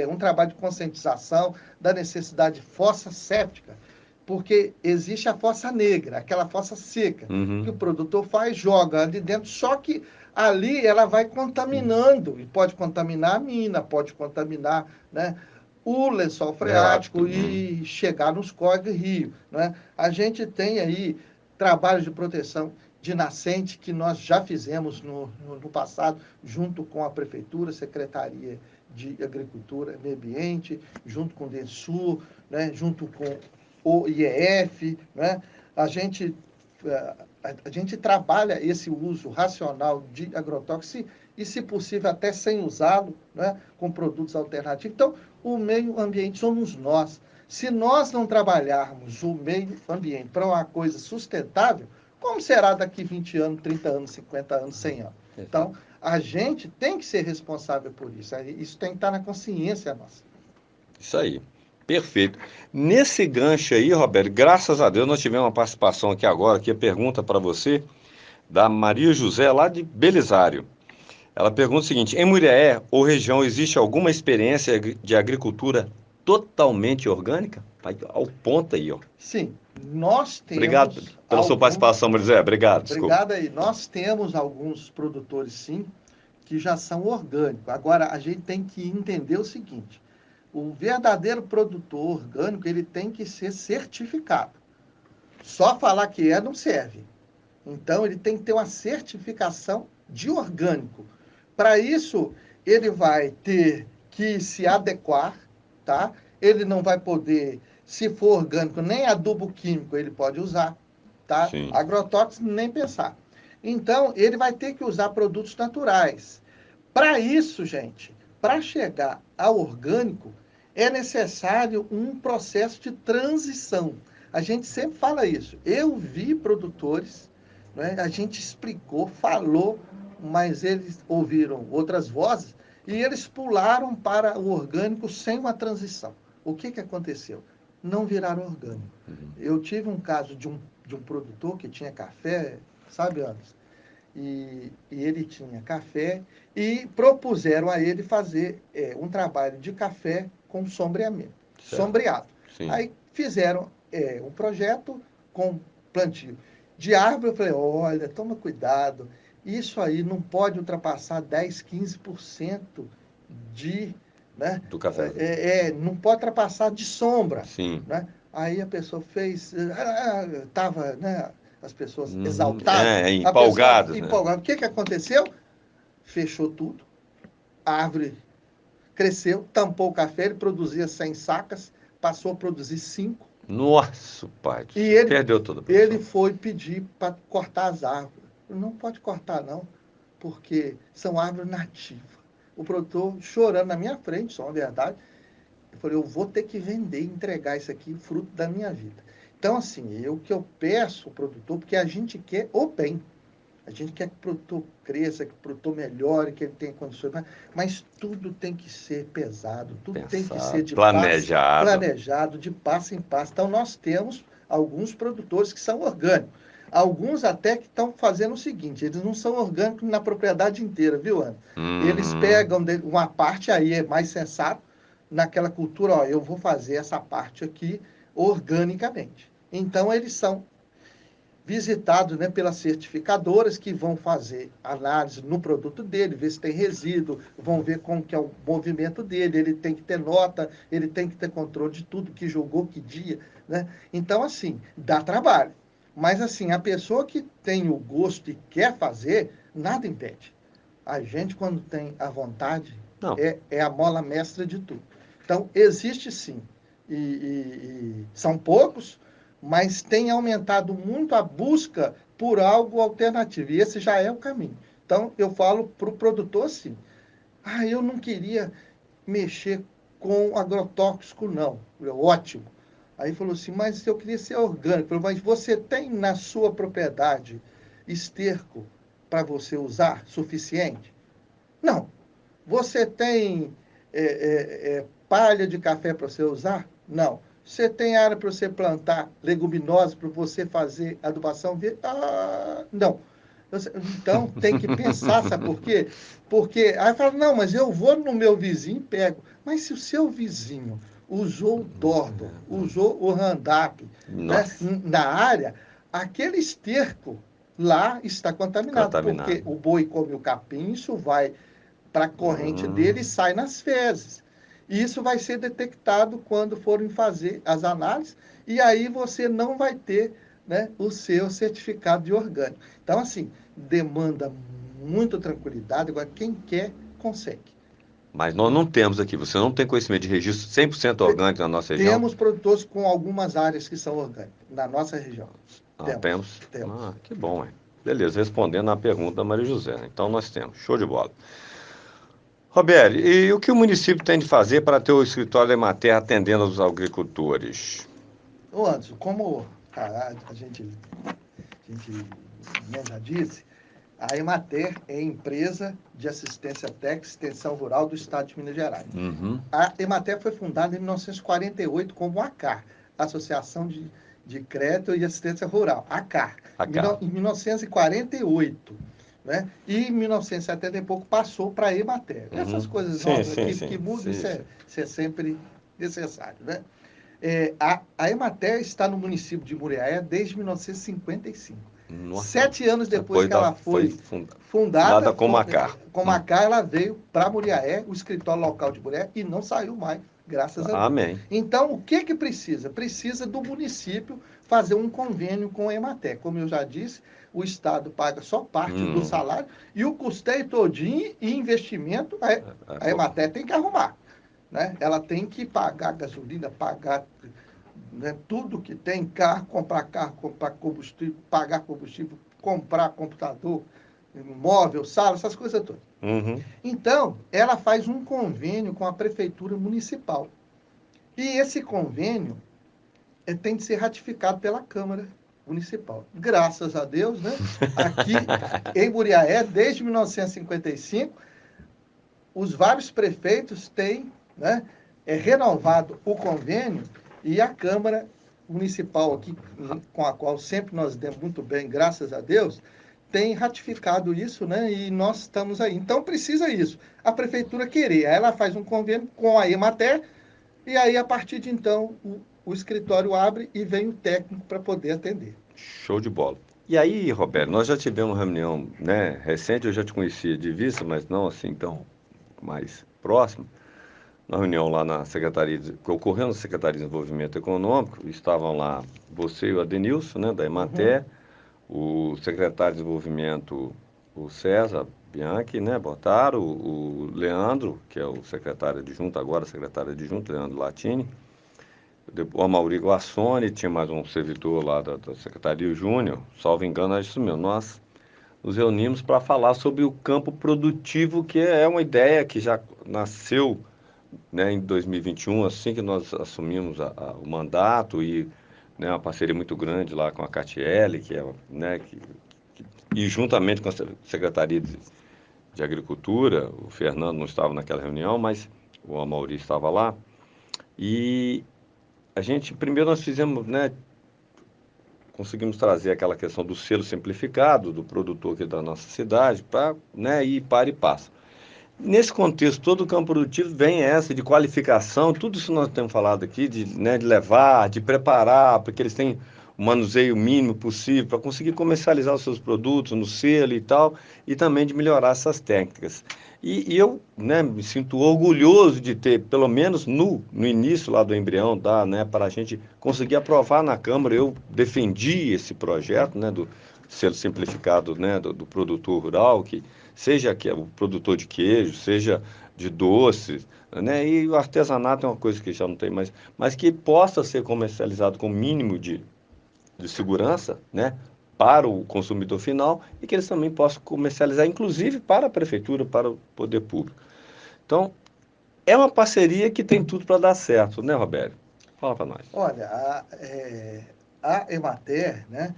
um trabalho de conscientização da necessidade de fossa séptica, porque existe a fossa negra, aquela fossa seca, que o produtor faz, joga ali dentro, só que ali ela vai contaminando, e pode contaminar a mina, pode contaminar, né, o lençol freático e chegar nos córregos e rios. Né? A gente tem aí trabalhos de proteção de nascente que nós já fizemos no passado, junto com a Prefeitura, Secretaria de Agricultura e Meio Ambiente, junto com o DENSUR, né, junto com o IEF. Né, a gente trabalha esse uso racional de agrotóxicos e, se possível, até sem usá-lo, né, com produtos alternativos. Então, o meio ambiente somos nós. Se nós não trabalharmos o meio ambiente para uma coisa sustentável, como será daqui 20 anos, 30 anos, 50 anos, 100 anos? Então, a gente tem que ser responsável por isso. Isso tem que estar na consciência nossa. Isso aí. Perfeito. Nesse gancho aí, Roberto, graças a Deus nós tivemos uma participação aqui agora, que é pergunta para você, da Maria José, lá de Belisário. Ela pergunta o seguinte: em Muriaé ou região existe alguma experiência de agricultura totalmente orgânica? Vai ao ponto aí, ó. Sim, nós Obrigado temos pela sua participação, Maria José. Obrigado, desculpa. Obrigado aí. Nós temos alguns produtores, sim, que já são orgânicos. Agora, a gente tem que entender o seguinte: o verdadeiro produtor orgânico ele tem que ser certificado. Só falar que não serve. Então, ele tem que ter uma certificação de orgânico. Para isso, ele vai ter que se adequar, tá? Ele não vai poder, se for orgânico, nem adubo químico ele pode usar, tá? Sim. Agrotóxico, nem pensar. Então, ele vai ter que usar produtos naturais. Para isso, gente, para chegar ao orgânico, é necessário um processo de transição. A gente sempre fala isso. Eu vi produtores, né, a gente explicou, falou, mas eles ouviram outras vozes e eles pularam para o orgânico sem uma transição. O que aconteceu? Não viraram orgânico. Eu tive um caso de um produtor que tinha café, sabe, Anderson? E ele tinha café e propuseram a ele fazer um trabalho de café com sombreamento, sombreado. Sim. Aí fizeram um projeto com plantio. De árvore, eu falei, olha, toma cuidado, isso aí não pode ultrapassar 10, 15% de, né? Do café. Não pode ultrapassar de sombra. Sim. Né? Aí a pessoa fez, estava, né, as pessoas Uhum. exaltadas, a pessoa Empolgados, né? empolgada. O que aconteceu? Fechou tudo, a árvore cresceu, tampou o café, ele produzia 100 sacas, passou a produzir 5. Nossa, pai do E céu. Perdeu toda a ele produção. foi pedir para cortar as árvores. Não pode cortar, não, porque são árvores nativas. O produtor chorando na minha frente, só uma verdade. Eu falei, eu vou ter que vender, entregar isso aqui, fruto da minha vida. Então, assim, o que eu peço ao produtor, porque a gente quer o bem. A gente quer que o produtor cresça, que o produtor melhore, que ele tenha condições, mas tudo tem que ser pesado, tudo tem que ser Pensado, de planejado. planejado, de passo em passo. Então, nós temos alguns produtores que são orgânicos. Alguns até que estão fazendo o seguinte, eles não são orgânicos na propriedade inteira, viu, Ana? Eles Uhum. pegam uma parte, aí é mais sensato, naquela cultura, ó, eu vou fazer essa parte aqui organicamente. Então, eles são visitados, né, pelas certificadoras que vão fazer análise no produto dele, ver se tem resíduo, vão ver como que é o movimento dele, ele tem que ter nota, ele tem que ter controle de tudo, que jogou, que dia, né? Então, assim, dá trabalho. Mas, assim, a pessoa que tem o gosto e quer fazer, nada impede. A gente, quando tem a vontade, Não, é a mola mestra de tudo. Então, existe sim. E são poucos, mas tem aumentado muito a busca por algo alternativo. E esse já é o caminho. Então, eu falo para o produtor assim, eu não queria mexer com agrotóxico, não. Ótimo. Aí falou assim, mas eu queria ser orgânico. Falei, mas você tem na sua propriedade esterco para você usar suficiente? Não. Você tem palha de café para você usar? Não. Você tem área para você plantar leguminosas, para você fazer adubação verde? Não. Então, tem que pensar, sabe por quê? Porque aí fala, não, mas eu vou no meu vizinho e pego. Mas se o seu vizinho usou o Dordon, usou o Roundup, né, nossa, na área, aquele esterco lá está contaminado, porque contaminado. o boi come o capim, isso vai para a corrente dele e sai nas fezes. E isso vai ser detectado quando forem fazer as análises, e aí você não vai ter, né, o seu certificado de orgânico. Então, assim, demanda muita tranquilidade. Agora, quem quer, consegue. Mas nós não temos aqui, você não tem conhecimento de registro 100% orgânico na nossa região? Temos produtores com algumas áreas que são orgânicos na nossa região. Ah, Temos, temos? temos. Ah, que bom, hein? Beleza, respondendo à pergunta da Maria José. Então nós temos, show de bola. Roberto, e o que o município tem de fazer para ter o escritório da Emater atendendo aos agricultores? Ô, Anderson, como a gente, né, já disse, a Emater é a empresa de assistência técnica e extensão rural do estado de Minas Gerais. Uhum. A Emater foi fundada em 1948 como ACAR, Associação de Crédito e Assistência Rural, ACAR, Acá. em 1948. Né? E em 1970 e pouco passou para a Emater. Essas Uhum. coisas Sim, novas sim, que sim, mudam, sim, sim. isso é sempre necessário. Né? A Emater está no município de Muriaé desde 1955. Nossa, 7 anos depois depois que ela foi foi fundada, fundada como Acar. como a CAR, ela veio para Muriaé, o escritório local de Muriaé, e não saiu mais, graças a Deus. Amém. Então, o que precisa? Precisa do município fazer um convênio com a Emater. Como eu já disse, o Estado paga só parte do salário e o custeio todinho e investimento a Emater tem que arrumar. Né? Ela tem que pagar gasolina, pagar, né, tudo que tem, carro, comprar combustível, pagar combustível, comprar computador, móvel, sala, essas coisas todas. Uhum. Então, ela faz um convênio com a prefeitura municipal. E esse convênio tem de ser ratificado pela Câmara Municipal. Graças a Deus, né? Aqui em Muriaé, desde 1955, os vários prefeitos têm, né, renovado o convênio e a Câmara Municipal aqui, com a qual sempre nós demos muito bem, graças a Deus, tem ratificado isso, né? E nós estamos aí. Então precisa isso. A prefeitura querer. Aí ela faz um convênio com a Emater e aí a partir de então o escritório abre e vem o técnico para poder atender. Show de bola. E aí, Roberto, nós já tivemos uma reunião, né, recente, eu já te conhecia de vista, mas não assim tão mais próximo. Uma reunião lá na Secretaria, que ocorreu na Secretaria de Desenvolvimento Econômico, estavam lá você e o Adenilson, né, da Emater, o secretário de Desenvolvimento, o César Bianchi, né, Botaro, o Leandro, que é o secretário adjunto agora, secretário adjunto, Leandro Latini, o Amaury Guassoni, tinha mais um servidor lá da Secretaria, o Júnior, salvo engano, é isso mesmo. Nós nos reunimos para falar sobre o campo produtivo, que é uma ideia que já nasceu, né, em 2021, assim que nós assumimos o mandato e, né, uma parceria muito grande lá com a Catiele, que é, né, e juntamente com a Secretaria de Agricultura, o Fernando não estava naquela reunião, mas o Amaury estava lá, e a gente, primeiro nós fizemos, né, conseguimos trazer aquela questão do selo simplificado do produtor aqui da nossa cidade para, né, ir para e passo. Nesse contexto, todo o campo produtivo vem essa de qualificação, tudo isso nós temos falado aqui, de, né, de levar, de preparar, porque eles têm o manuseio mínimo possível para conseguir comercializar os seus produtos no selo e tal, e também de melhorar essas técnicas. E eu, né, me sinto orgulhoso de ter, pelo menos no início lá do embrião, né, para a gente conseguir aprovar na Câmara, eu defendi esse projeto, né, do selo simplificado, né, do produtor rural, que seja que é o produtor de queijo, seja de doces, né? E o artesanato é uma coisa que já não tem mais, mas que possa ser comercializado com o mínimo de segurança, né? Para o consumidor final e que eles também possam comercializar, inclusive para a prefeitura, para o poder público. Então, é uma parceria que tem tudo para dar certo, né, Roberto? Fala para nós. Olha, a Emater, né,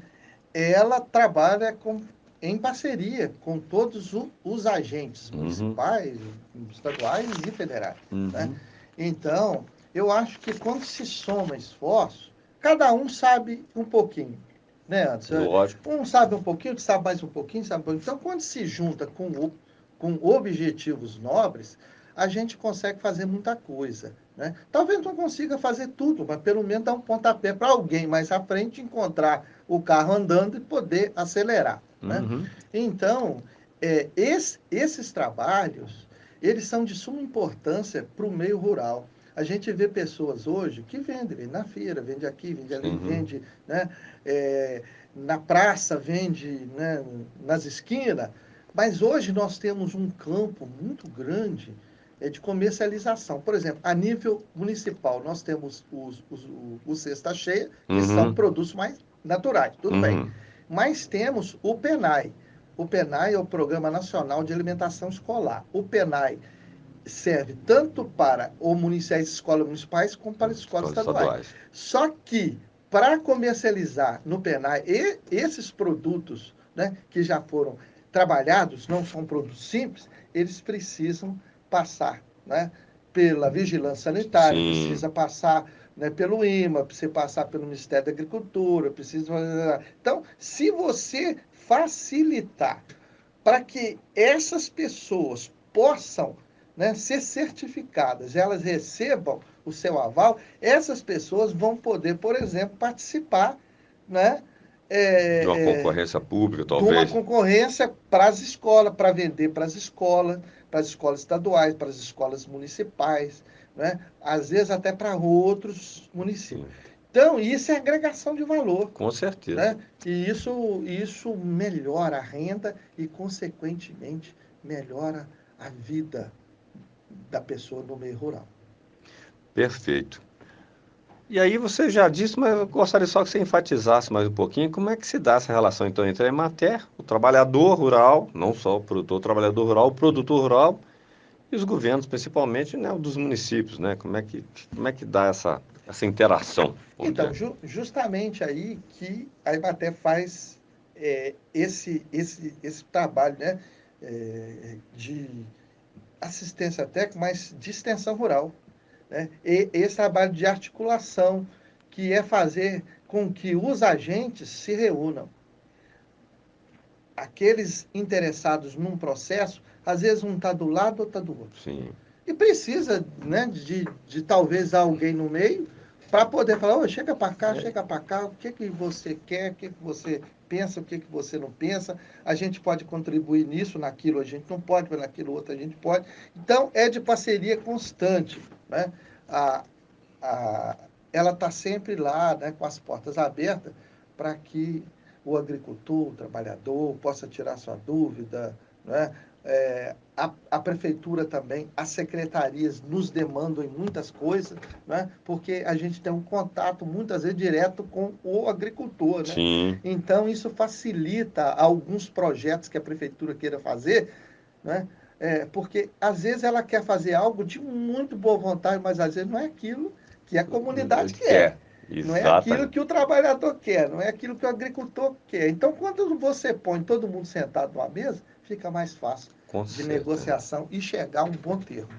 ela trabalha em parceria com todos os agentes Uhum, municipais, estaduais e federais. Né? uhum, Então, eu acho que quando se soma esforço, cada um sabe um pouquinho. Né, Anderson? lógico. Um sabe um pouquinho, outro sabe mais um pouquinho, sabe um pouquinho. Então, quando se junta com objetivos nobres, a gente consegue fazer muita coisa. Né? Talvez não consiga fazer tudo, mas pelo menos dar um pontapé para alguém mais à frente encontrar o carro andando e poder acelerar. Né? Uhum, Então, esses trabalhos, eles são de suma importância para o meio rural. A gente vê pessoas hoje que vendem na feira, vende aqui, vende ali, uhum. vende, né, na praça, vende, né, nas esquinas, mas hoje nós temos um campo muito grande de comercialização. Por exemplo, a nível municipal, nós temos os Cesta Cheia, que são Uhum, produtos mais naturais, tudo bem. uhum. Mas temos o PENAI. O PENAI é o Programa Nacional de Alimentação Escolar. O PENAI serve tanto para as escolas municipais como para as escolas Escolas estaduais. estaduais. Só que, para comercializar no PENAI esses produtos, né, que já foram trabalhados, não são produtos simples, eles precisam passar, né, pela vigilância sanitária, Sim. precisa passar, né, pelo IMA, precisa passar pelo Ministério da Agricultura, precisa. Então, se você facilitar para que essas pessoas possam, né, ser certificadas, elas recebam o seu aval, essas pessoas vão poder, por exemplo, participar, né, De uma é, concorrência pública, de uma talvez. concorrência para as escolas, para vender para as escolas estaduais, para as escolas municipais, né, às vezes até para outros municípios. Sim, Então, isso é agregação de valor. com certeza. Né? E isso melhora a renda e, consequentemente, melhora a vida da pessoa no meio rural. Perfeito. E aí você já disse, mas eu gostaria só que você enfatizasse mais um pouquinho como é que se dá essa relação então entre a Emater, o trabalhador rural, não só o produtor, o trabalhador rural, o produtor rural e os governos, principalmente, né, o dos municípios, né? Como é que dá essa interação, vamos Então, dizer? justamente aí que a Emater faz esse trabalho, né, de assistência técnica, mas de extensão rural. Né? E esse trabalho de articulação, que é fazer com que os agentes se reúnam. Aqueles interessados num processo, às vezes um está do lado, outro está do outro. Sim. E precisa, né, de talvez alguém no meio para poder falar, oh, chega para cá, o que você quer, o que você pensa, o que você não pensa, a gente pode contribuir nisso, naquilo a gente não pode, mas naquilo outro a gente pode. Então, é de parceria constante, né? A, ela está sempre lá, né, com as portas abertas para que o agricultor, o trabalhador, possa tirar sua dúvida, né? A prefeitura também, as secretarias nos demandam em muitas coisas, né? Porque a gente tem um contato muitas vezes direto com o agricultor, né? Sim. Então isso facilita alguns projetos que a prefeitura queira fazer, né? Porque às vezes ela quer fazer algo de muito boa vontade, mas às vezes não é aquilo que a comunidade quer. Não é aquilo que o trabalhador quer, não é aquilo que o agricultor quer. Então, quando você põe todo mundo sentado numa mesa, fica mais fácil de negociação e chegar a um bom termo.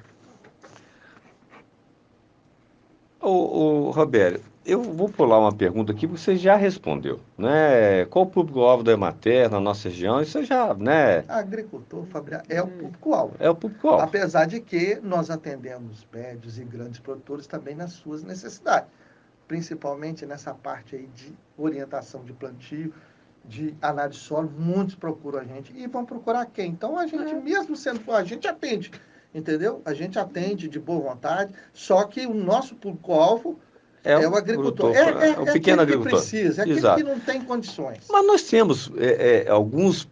Roberto, eu vou pular uma pergunta aqui, você já respondeu, né? Qual o público-alvo da Emater na nossa região? Isso já, né? Agricultor, Fabiano, é o público-alvo. É o público-alvo. Apesar de que nós atendemos médios e grandes produtores também nas suas necessidades, principalmente nessa parte aí de orientação de plantio, de análise de solo, muitos procuram a gente e vão procurar quem? Então a gente, mesmo sendo, a gente atende, entendeu? A gente atende de boa vontade, só que o nosso público-alvo é o agricultor. É o pequeno aquele agricultor. Que precisa, é aquele Exato. que não tem condições. Mas nós temos alguns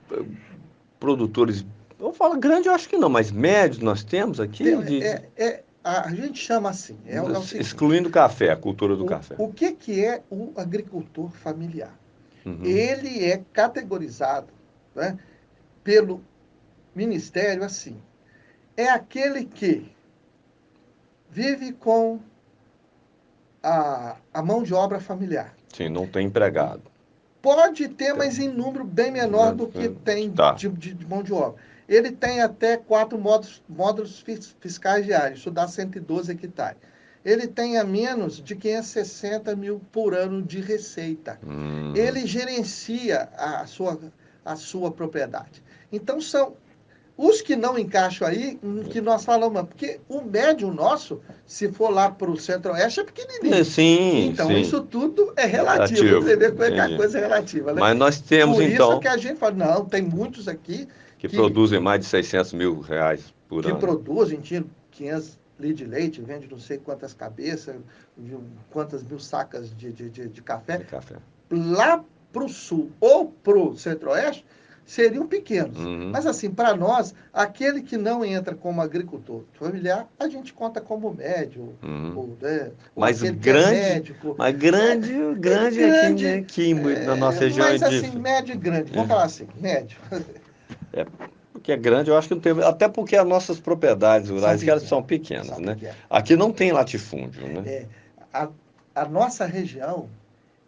produtores, eu falo grande, eu acho que não, mas médios nós temos aqui? A gente chama assim, o seguinte, excluindo o café, a cultura do café. O que é o agricultor familiar? Ele é categorizado, né, pelo Ministério assim. É aquele que vive com a mão de obra familiar. Sim, não tem empregado. Pode ter, mas em número bem menor do que tem de mão de obra. Ele tem até 4 módulos fiscais diários, isso dá 112 hectares. Ele tem a menos de 560 mil por ano de receita. Ele gerencia a sua propriedade. Então, são os que não encaixam aí, que nós falamos, porque o médio nosso, se for lá para o Centro-Oeste, é pequenininho. Sim, então, sim. Isso tudo é relativo. Você vê como é que a coisa é relativa, né? Mas nós temos, Por então... Por isso que a gente fala, não, tem muitos aqui... Que produzem mais de 600 mil reais por ano. Que produzem, tinha 500 litros de leite, vende não sei quantas cabeças, quantas mil sacas de café. Lá para o Sul ou para o Centro-Oeste, seriam pequenos. Mas, assim, para nós, aquele que não entra como agricultor familiar, a gente conta como médio. Mas grande, é médico. Mas grande aqui na nossa região. Mas, assim, médio e grande. Vamos falar assim, médio. Porque é grande, eu acho que não tem... Até porque as nossas propriedades rurais são pequenas, né? Aqui não tem latifúndio, né? A nossa região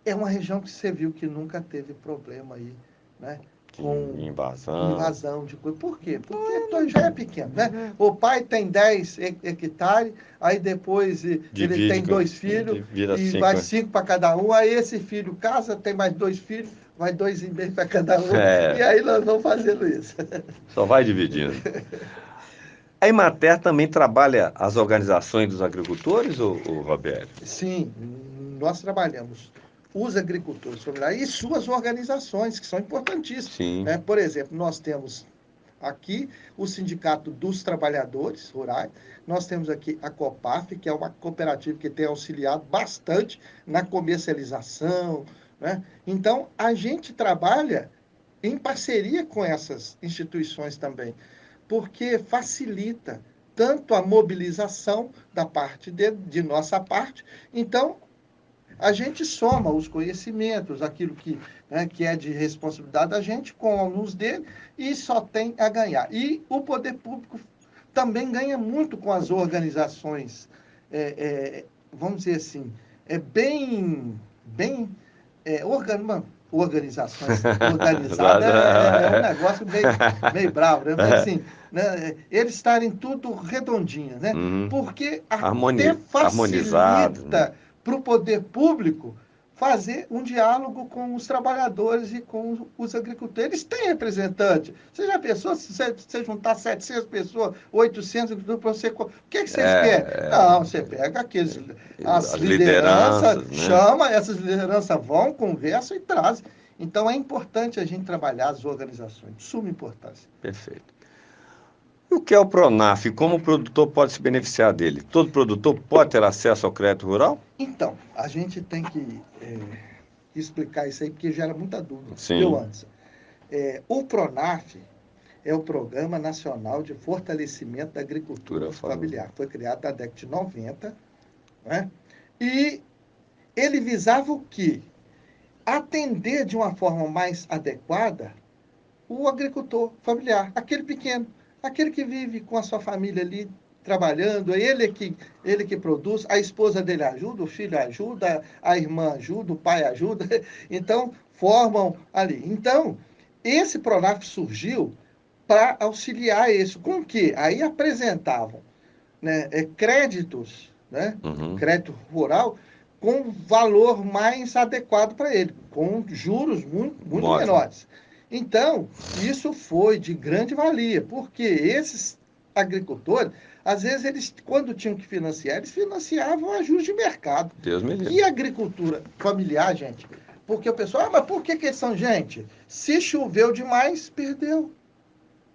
é uma região que você viu que nunca teve problema aí, né? Com invasão de coisa. Por quê? Porque já é pequeno, né? O pai tem 10 hectares, aí depois ele tem 2 filhos, e vai 5 para cada um, aí esse filho casa, tem mais 2 filhos, vai 2,5 para cada um, e aí nós vamos fazendo isso. Só vai dividindo. A Emater também trabalha as organizações dos agricultores, Roberto? Sim, nós trabalhamos os agricultores familiares e suas organizações, que são importantíssimas. Né? Por exemplo, nós temos aqui o Sindicato dos Trabalhadores Rurais, nós temos aqui a COPAF, que é uma cooperativa que tem auxiliado bastante na comercialização. Né? Então, a gente trabalha em parceria com essas instituições também, porque facilita tanto a mobilização da parte de nossa parte. Então, a gente soma os conhecimentos, aquilo que é de responsabilidade da gente, com alguns dele, e só tem a ganhar. E o poder público também ganha muito com as organizações, vamos dizer assim, organizações organizadas é um negócio meio bravo, né? Mas assim, né, eles estarem tudo redondinho, né? Porque até facilita para o poder público fazer um diálogo com os trabalhadores e com os agricultores. Eles têm representante. Você já pensou se você juntar 700 pessoas, 800, para você... O que vocês querem? Não, você pega as as lideranças, lideranças, né? chama, essas lideranças vão, conversam e trazem. Então, é importante a gente trabalhar as organizações, de suma importância. Perfeito. E o que é o Pronaf? Como o produtor pode se beneficiar dele? Todo produtor pode ter acesso ao crédito rural? Então, a gente tem que explicar isso aí, porque gera muita dúvida, viu, Sim. Anderson? O Pronaf é o Programa Nacional de Fortalecimento da Agricultura Familiar. Foi criado na década de 90, né? E ele visava o quê? Atender de uma forma mais adequada o agricultor familiar, aquele pequeno, aquele que vive com a sua família ali trabalhando, ele que produz, a esposa dele ajuda, o filho ajuda, a irmã ajuda, o pai ajuda, então formam ali. Então, esse Pronaf surgiu para auxiliar isso. Com o quê? Aí apresentavam, né, créditos, né, crédito rural, com valor mais adequado para ele, com juros muito menores. Então, isso foi de grande valia, porque esses agricultores, às vezes, eles, quando tinham que financiar, eles financiavam a juros de mercado. Deus me livre. Que agricultura familiar, gente? Porque o pessoal, mas por que eles são gente? Se choveu demais, perdeu.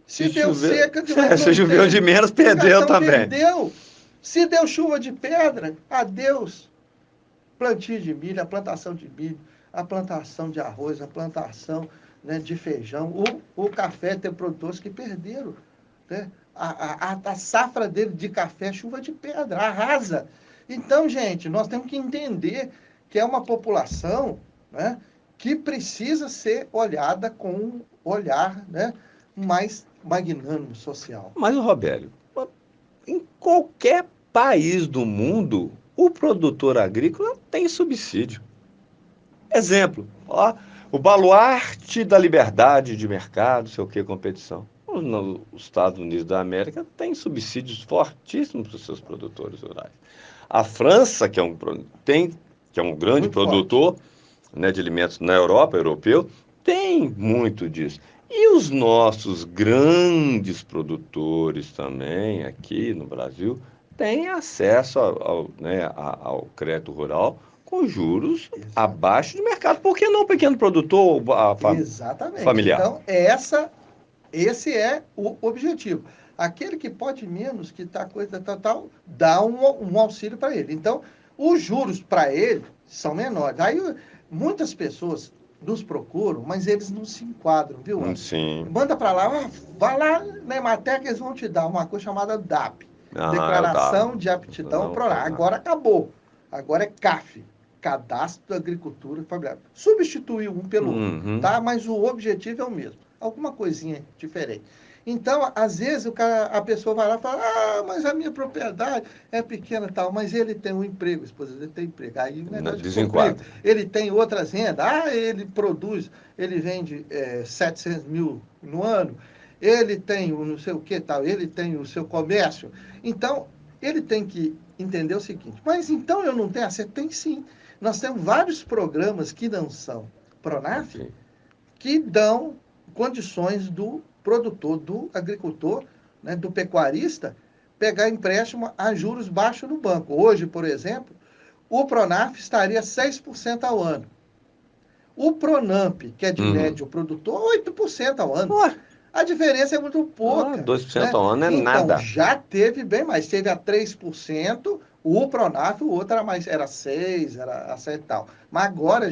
Se deu seca demais, se choveu de menos, perdeu também. Perdeu. Se deu chuva de pedra, adeus. Plantio de milho, a plantação de milho, a plantação de arroz, a plantação, né, de feijão. O café tem produtores que perderam, né? A safra dele de café, chuva de pedra, arrasa. Então, gente, nós temos que entender que é uma população, né, que precisa ser olhada com um olhar, né, mais magnânimo social. Mas, Robério, em qualquer país do mundo, o produtor agrícola tem subsídio. Exemplo, ó, o baluarte da liberdade de mercado, sei o que, competição. Nos Estados Unidos da América tem subsídios fortíssimos para os seus produtores rurais. A França, que é um grande Muito produtor, né, de alimentos na Europa, europeu, tem muito disso. E os nossos grandes produtores também, aqui no Brasil, têm acesso ao crédito rural com juros abaixo do mercado. Por que não o pequeno produtor Exatamente. familiar? Então, esse é o objetivo. Aquele que pode menos, que está coisa tal, dá um auxílio para ele. Então, os juros para ele são menores. Aí, muitas pessoas nos procuram, mas eles não se enquadram, viu, Anderson? Sim. Manda para lá, vai lá na Emater que eles vão te dar uma coisa chamada DAP. Declaração de Aptidão ao Pronaf. Agora acabou. Agora é CAF. Cadastro da Agricultura Familiar. Substituiu um pelo outro, tá? Mas o objetivo é o mesmo. Alguma coisinha diferente. Então, às vezes, a pessoa vai lá e fala, mas a minha propriedade é pequena e tal, mas ele tem um emprego, a esposa dele tem emprego. Aí o negócio de emprego, ele tem outras rendas, ele produz, ele vende 700 mil no ano, ele tem o não sei o que tal, ele tem o seu comércio. Então, ele tem que entender o seguinte, mas então eu não tenho acesso? Tem sim. Nós temos vários programas que não são Pronaf, que dão condições do produtor, do agricultor, né, do pecuarista, pegar empréstimo a juros baixos no banco. Hoje, por exemplo, o Pronaf estaria 6% ao ano. O Pronamp, que é de médio produtor, 8% ao ano. A diferença é muito pouca. 2% ao ano é nada. Então, já teve bem mais. Teve a 3%, o Pronaf, o outro era 6%, era 7% e tal. Mas agora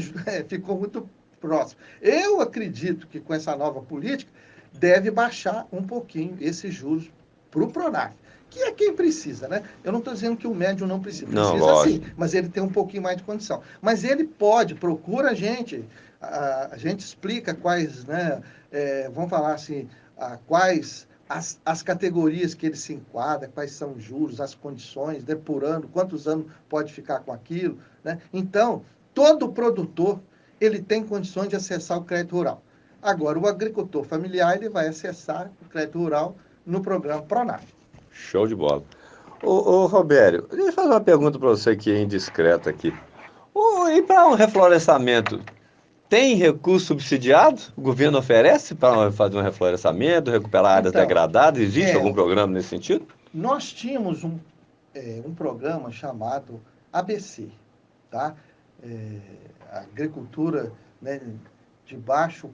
ficou muito próximo. Eu acredito que com essa nova política, deve baixar um pouquinho esses juros para o Pronaf, que é quem precisa, né? Eu não estou dizendo que o médio não precisa. Precisa sim, mas ele tem um pouquinho mais de condição. Mas ele pode, procura a gente explica quais, né? Vamos falar assim, quais as categorias que ele se enquadra, quais são os juros, as condições, né, por ano, quantos anos pode ficar com aquilo, né? Então, todo produtor, ele tem condições de acessar o crédito rural. Agora, o agricultor familiar, ele vai acessar o crédito rural no programa Pronaf. Show de bola. Ô Robério, deixa eu fazer uma pergunta para você que é indiscreta aqui. E para um reflorestamento, tem recurso subsidiado? O governo oferece para fazer um reflorestamento, recuperar áreas Então, degradadas? Existe é, algum programa nesse sentido? nós tínhamos um programa chamado ABC, tá? É, agricultura, né, de baixo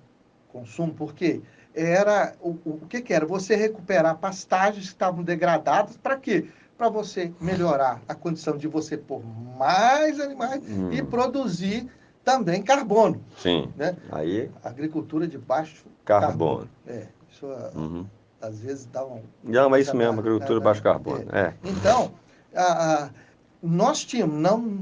consumo, porque era o que, que era? Você recuperar pastagens que estavam degradadas, para quê? Para você melhorar a condição de você pôr mais animais e produzir também carbono, Sim. né? Aí, Agricultura de baixo carbono. carbono. Isso Uhum. às vezes dá Não, é isso coisa mesmo, agricultura baixo carbono. É. Então, a, a, nós tínhamos, não,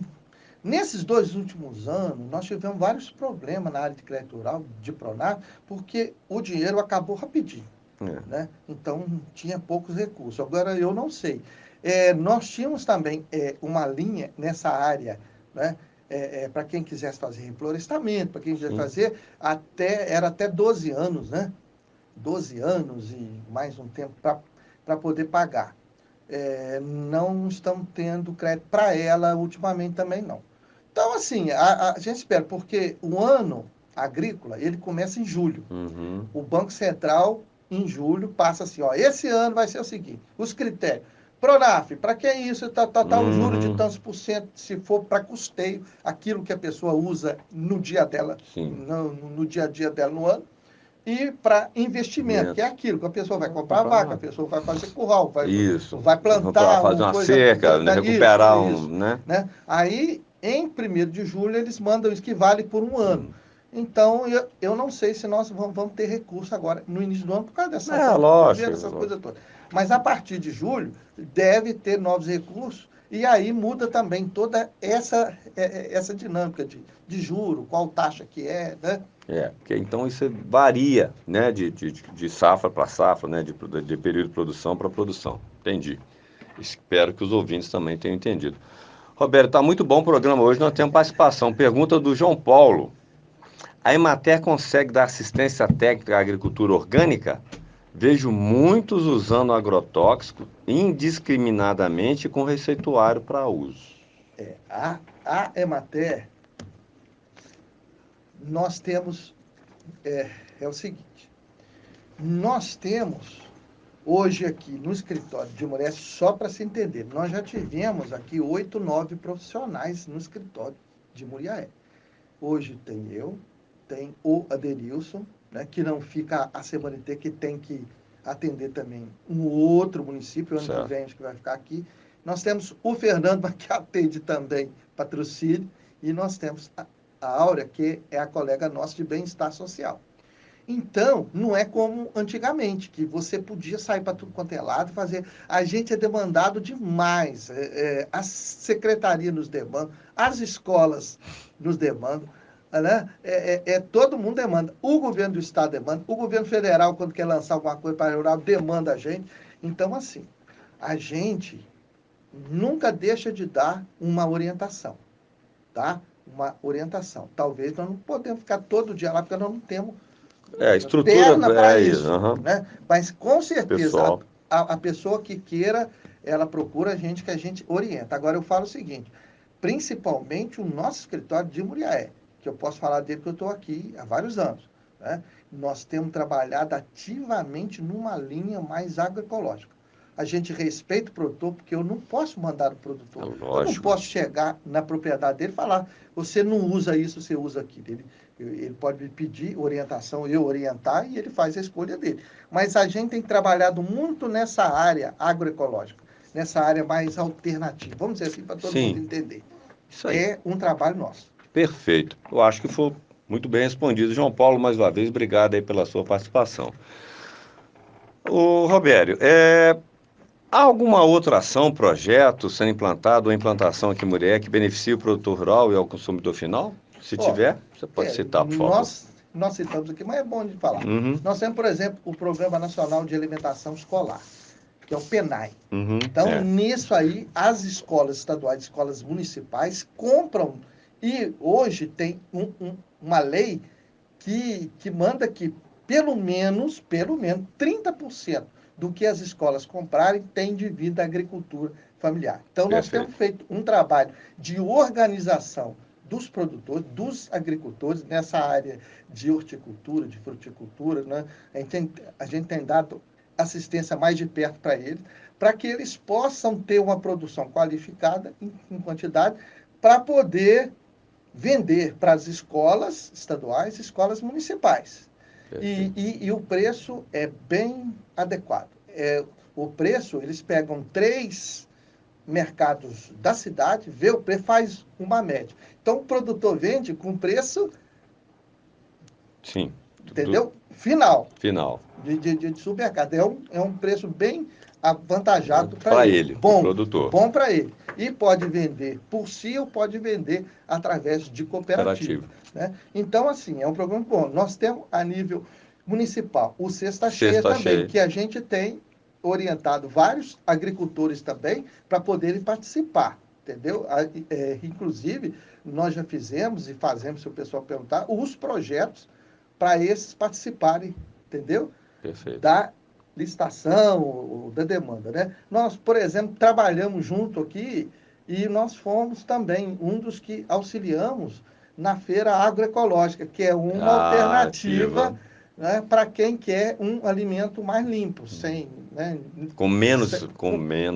nesses 2 últimos anos, nós tivemos vários problemas na área de crédito rural, de Pronaf, porque o dinheiro acabou rapidinho. É. Né? Então, tinha poucos recursos. Agora, eu não sei. Nós tínhamos também uma linha nessa área, né? Para quem quisesse fazer reflorestamento, para quem quisesse fazer, era até 12 anos, né? 12 anos e mais um tempo para poder pagar. Não estão tendo crédito para ela ultimamente também não. Então, assim, a gente espera, porque o ano agrícola, ele começa em julho. Uhum. O Banco Central, em julho, passa assim, ó, esse ano vai ser o seguinte, os critérios. Pronaf, para que isso? Tá um juro de tantos por cento, se for para custeio, aquilo que a pessoa usa no dia dela, no dia a dia dela no ano, e para investimento, que é aquilo que a pessoa vai comprar vaca, a pessoa vai fazer curral, Isso. vai plantar Fazer uma uma coisa, cerca, né? Recuperar um, né? né? Aí, em 1º de julho, eles mandam isso que vale por um ano. Então, eu não sei se nós vamos ter recurso agora, no início do ano, por causa dessa falta de governo, essas coisas todas. Mas a partir de julho, deve ter novos recursos, e aí muda também toda essa dinâmica de juro, qual taxa que é, né? Porque então isso varia, né, de safra para safra, né, de período de produção para produção. Entendi. Espero que os ouvintes também tenham entendido. Roberto, está muito bom o programa hoje, nós temos participação. Pergunta do João Paulo. A Emater consegue dar assistência técnica à agricultura orgânica? Vejo muitos usando agrotóxico indiscriminadamente com receituário para uso. A Emater, nós temos, é o seguinte, nós temos hoje aqui no escritório de mulheres, só para se entender, nós já tivemos aqui 8, 9 profissionais no escritório de Muriaé. Hoje tem eu, tem o Adenilson, né, que não fica a semana inteira, que tem que atender também um outro município, ano que vem acho que vai ficar aqui. Nós temos o Fernando, que atende também patrocínio, e nós temos a Áurea, que é a colega nossa de bem-estar social. Então, não é como antigamente, que você podia sair para tudo quanto é lado e fazer. A gente é demandado demais. A secretaria nos demanda, as escolas nos demandam, né? Todo mundo demanda. O governo do estado demanda, o governo federal, quando quer lançar alguma coisa para a rural, demanda a gente. Então, assim, a gente nunca deixa de dar uma orientação, tá? Uma orientação. Talvez nós não podemos ficar todo dia lá, porque nós não temos Estrutura perna para isso. isso, né? Mas com certeza Pessoal. a pessoa que queira, ela procura a gente que a gente orienta. Agora eu falo o seguinte, principalmente o nosso escritório de Muriaé, que eu posso falar dele que eu estou aqui há vários anos, né? Nós temos trabalhado ativamente numa linha mais agroecológica. A gente respeita o produtor, porque eu não posso mandar o produtor. Eu não posso chegar na propriedade dele e falar, você não usa isso, você usa aquilo. Ele pode me pedir orientação, eu orientar, e ele faz a escolha dele. Mas a gente tem trabalhado muito nessa área agroecológica, nessa área mais alternativa. Vamos dizer assim, para todo mundo entender. Isso aí. É um trabalho nosso. Perfeito. Eu acho que foi muito bem respondido. João Paulo, mais uma vez, obrigado aí pela sua participação. Ô, Robério, há alguma outra ação, projeto sendo implantado ou implantação aqui em Murié que beneficie o produtor rural e ao consumidor final? Se tiver, você pode citar, por favor. Nós citamos aqui, mas é bom de falar. Nós temos, por exemplo, o Programa Nacional de Alimentação Escolar, que é o PENAI. Então, nisso aí, as escolas estaduais, escolas municipais, compram, e hoje tem uma lei que manda que pelo menos 30% do que as escolas comprarem tem de vir da agricultura familiar. Então, nós temos feito um trabalho de organização dos produtores, dos agricultores nessa área de horticultura, de fruticultura, né? A gente tem dado assistência mais de perto para que eles possam ter uma produção qualificada em quantidade para poder vender para as escolas estaduais, escolas municipais. E o preço é bem adequado. O preço, eles pegam 3 mercados da cidade, vê o preço, faz uma média. Então, o produtor vende com preço... Sim. Entendeu? Final. De supermercado. É um preço bem avantajado para ele, bom, produtor. Bom para ele. E pode vender por si ou pode vender através de cooperativa. Né? Então, assim, é um programa bom. Nós temos, a nível municipal, o Cesta Cheia também, que a gente tem orientado vários agricultores também para poderem participar, entendeu? Inclusive, nós já fizemos e fazemos, se o pessoal perguntar, os projetos para esses participarem, entendeu? Perfeito. Da licitação ou da demanda, né? Nós, por exemplo, trabalhamos junto aqui e nós fomos também um dos que auxiliamos na feira agroecológica, que é uma alternativa, né, para quem quer um alimento mais limpo, sem... Né, com menos.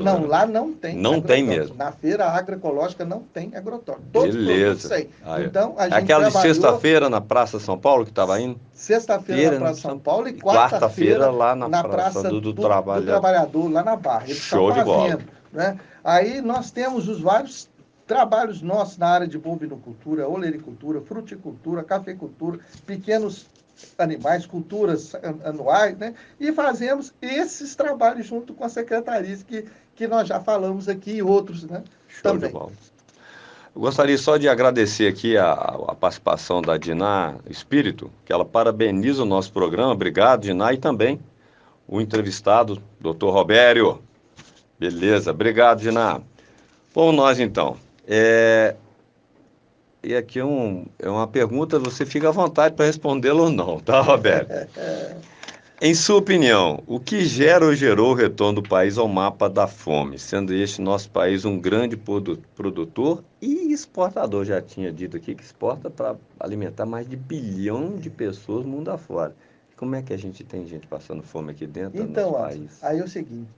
Não, lá não tem. Não tem mesmo. Na feira agroecológica não tem agrotóxico. Todos os produtos sem. Então, a gente aquela de sexta-feira na Praça São Paulo que estava indo? Sexta-feira na Praça São Paulo e quarta-feira lá na Praça do Trabalhador, lá na Barra. Eles Show de bola. Né? Aí nós temos os vários trabalhos nossos na área de bovinocultura, olericultura, fruticultura, cafeicultura, pequenos animais, culturas anuais, né? E fazemos esses trabalhos junto com as secretarias que nós já falamos aqui e outros, né? Show também. De bola. Eu gostaria só de agradecer aqui a participação da Diná Espírito, que ela parabeniza o nosso programa. Obrigado, Diná, e também o entrevistado, Dr. Robério. Beleza, obrigado, Diná. Vamos nós, então. E aqui é uma pergunta, você fica à vontade para respondê-la ou não, tá, Roberto? Em sua opinião, o que gera ou gerou o retorno do país ao mapa da fome, sendo este nosso país um grande produtor e exportador? Já tinha dito aqui que exporta para alimentar mais de 1 bilhão de pessoas mundo afora. Como é que a gente tem gente passando fome aqui dentro do nosso país? Aí é o seguinte,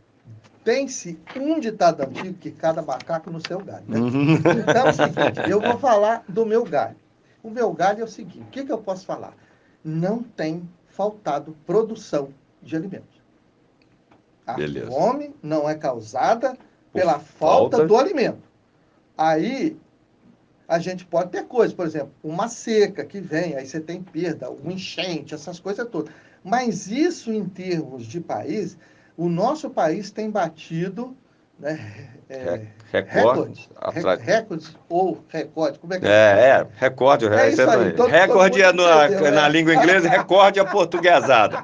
tem-se um ditado antigo que cada macaco no seu galho, né? Então é o seguinte, eu vou falar do meu galho. O meu galho é o seguinte, o que eu posso falar? Não tem faltado produção de alimentos. A fome não é causada pela falta do alimento. Aí a gente pode ter coisas, por exemplo, uma seca que vem, aí você tem perda, uma enchente, essas coisas todas. Mas isso em termos de país, o nosso país tem batido, né, recordes ou recorde, como é que recorde. É isso aí. Recorde na língua inglesa, recorde é portuguesada.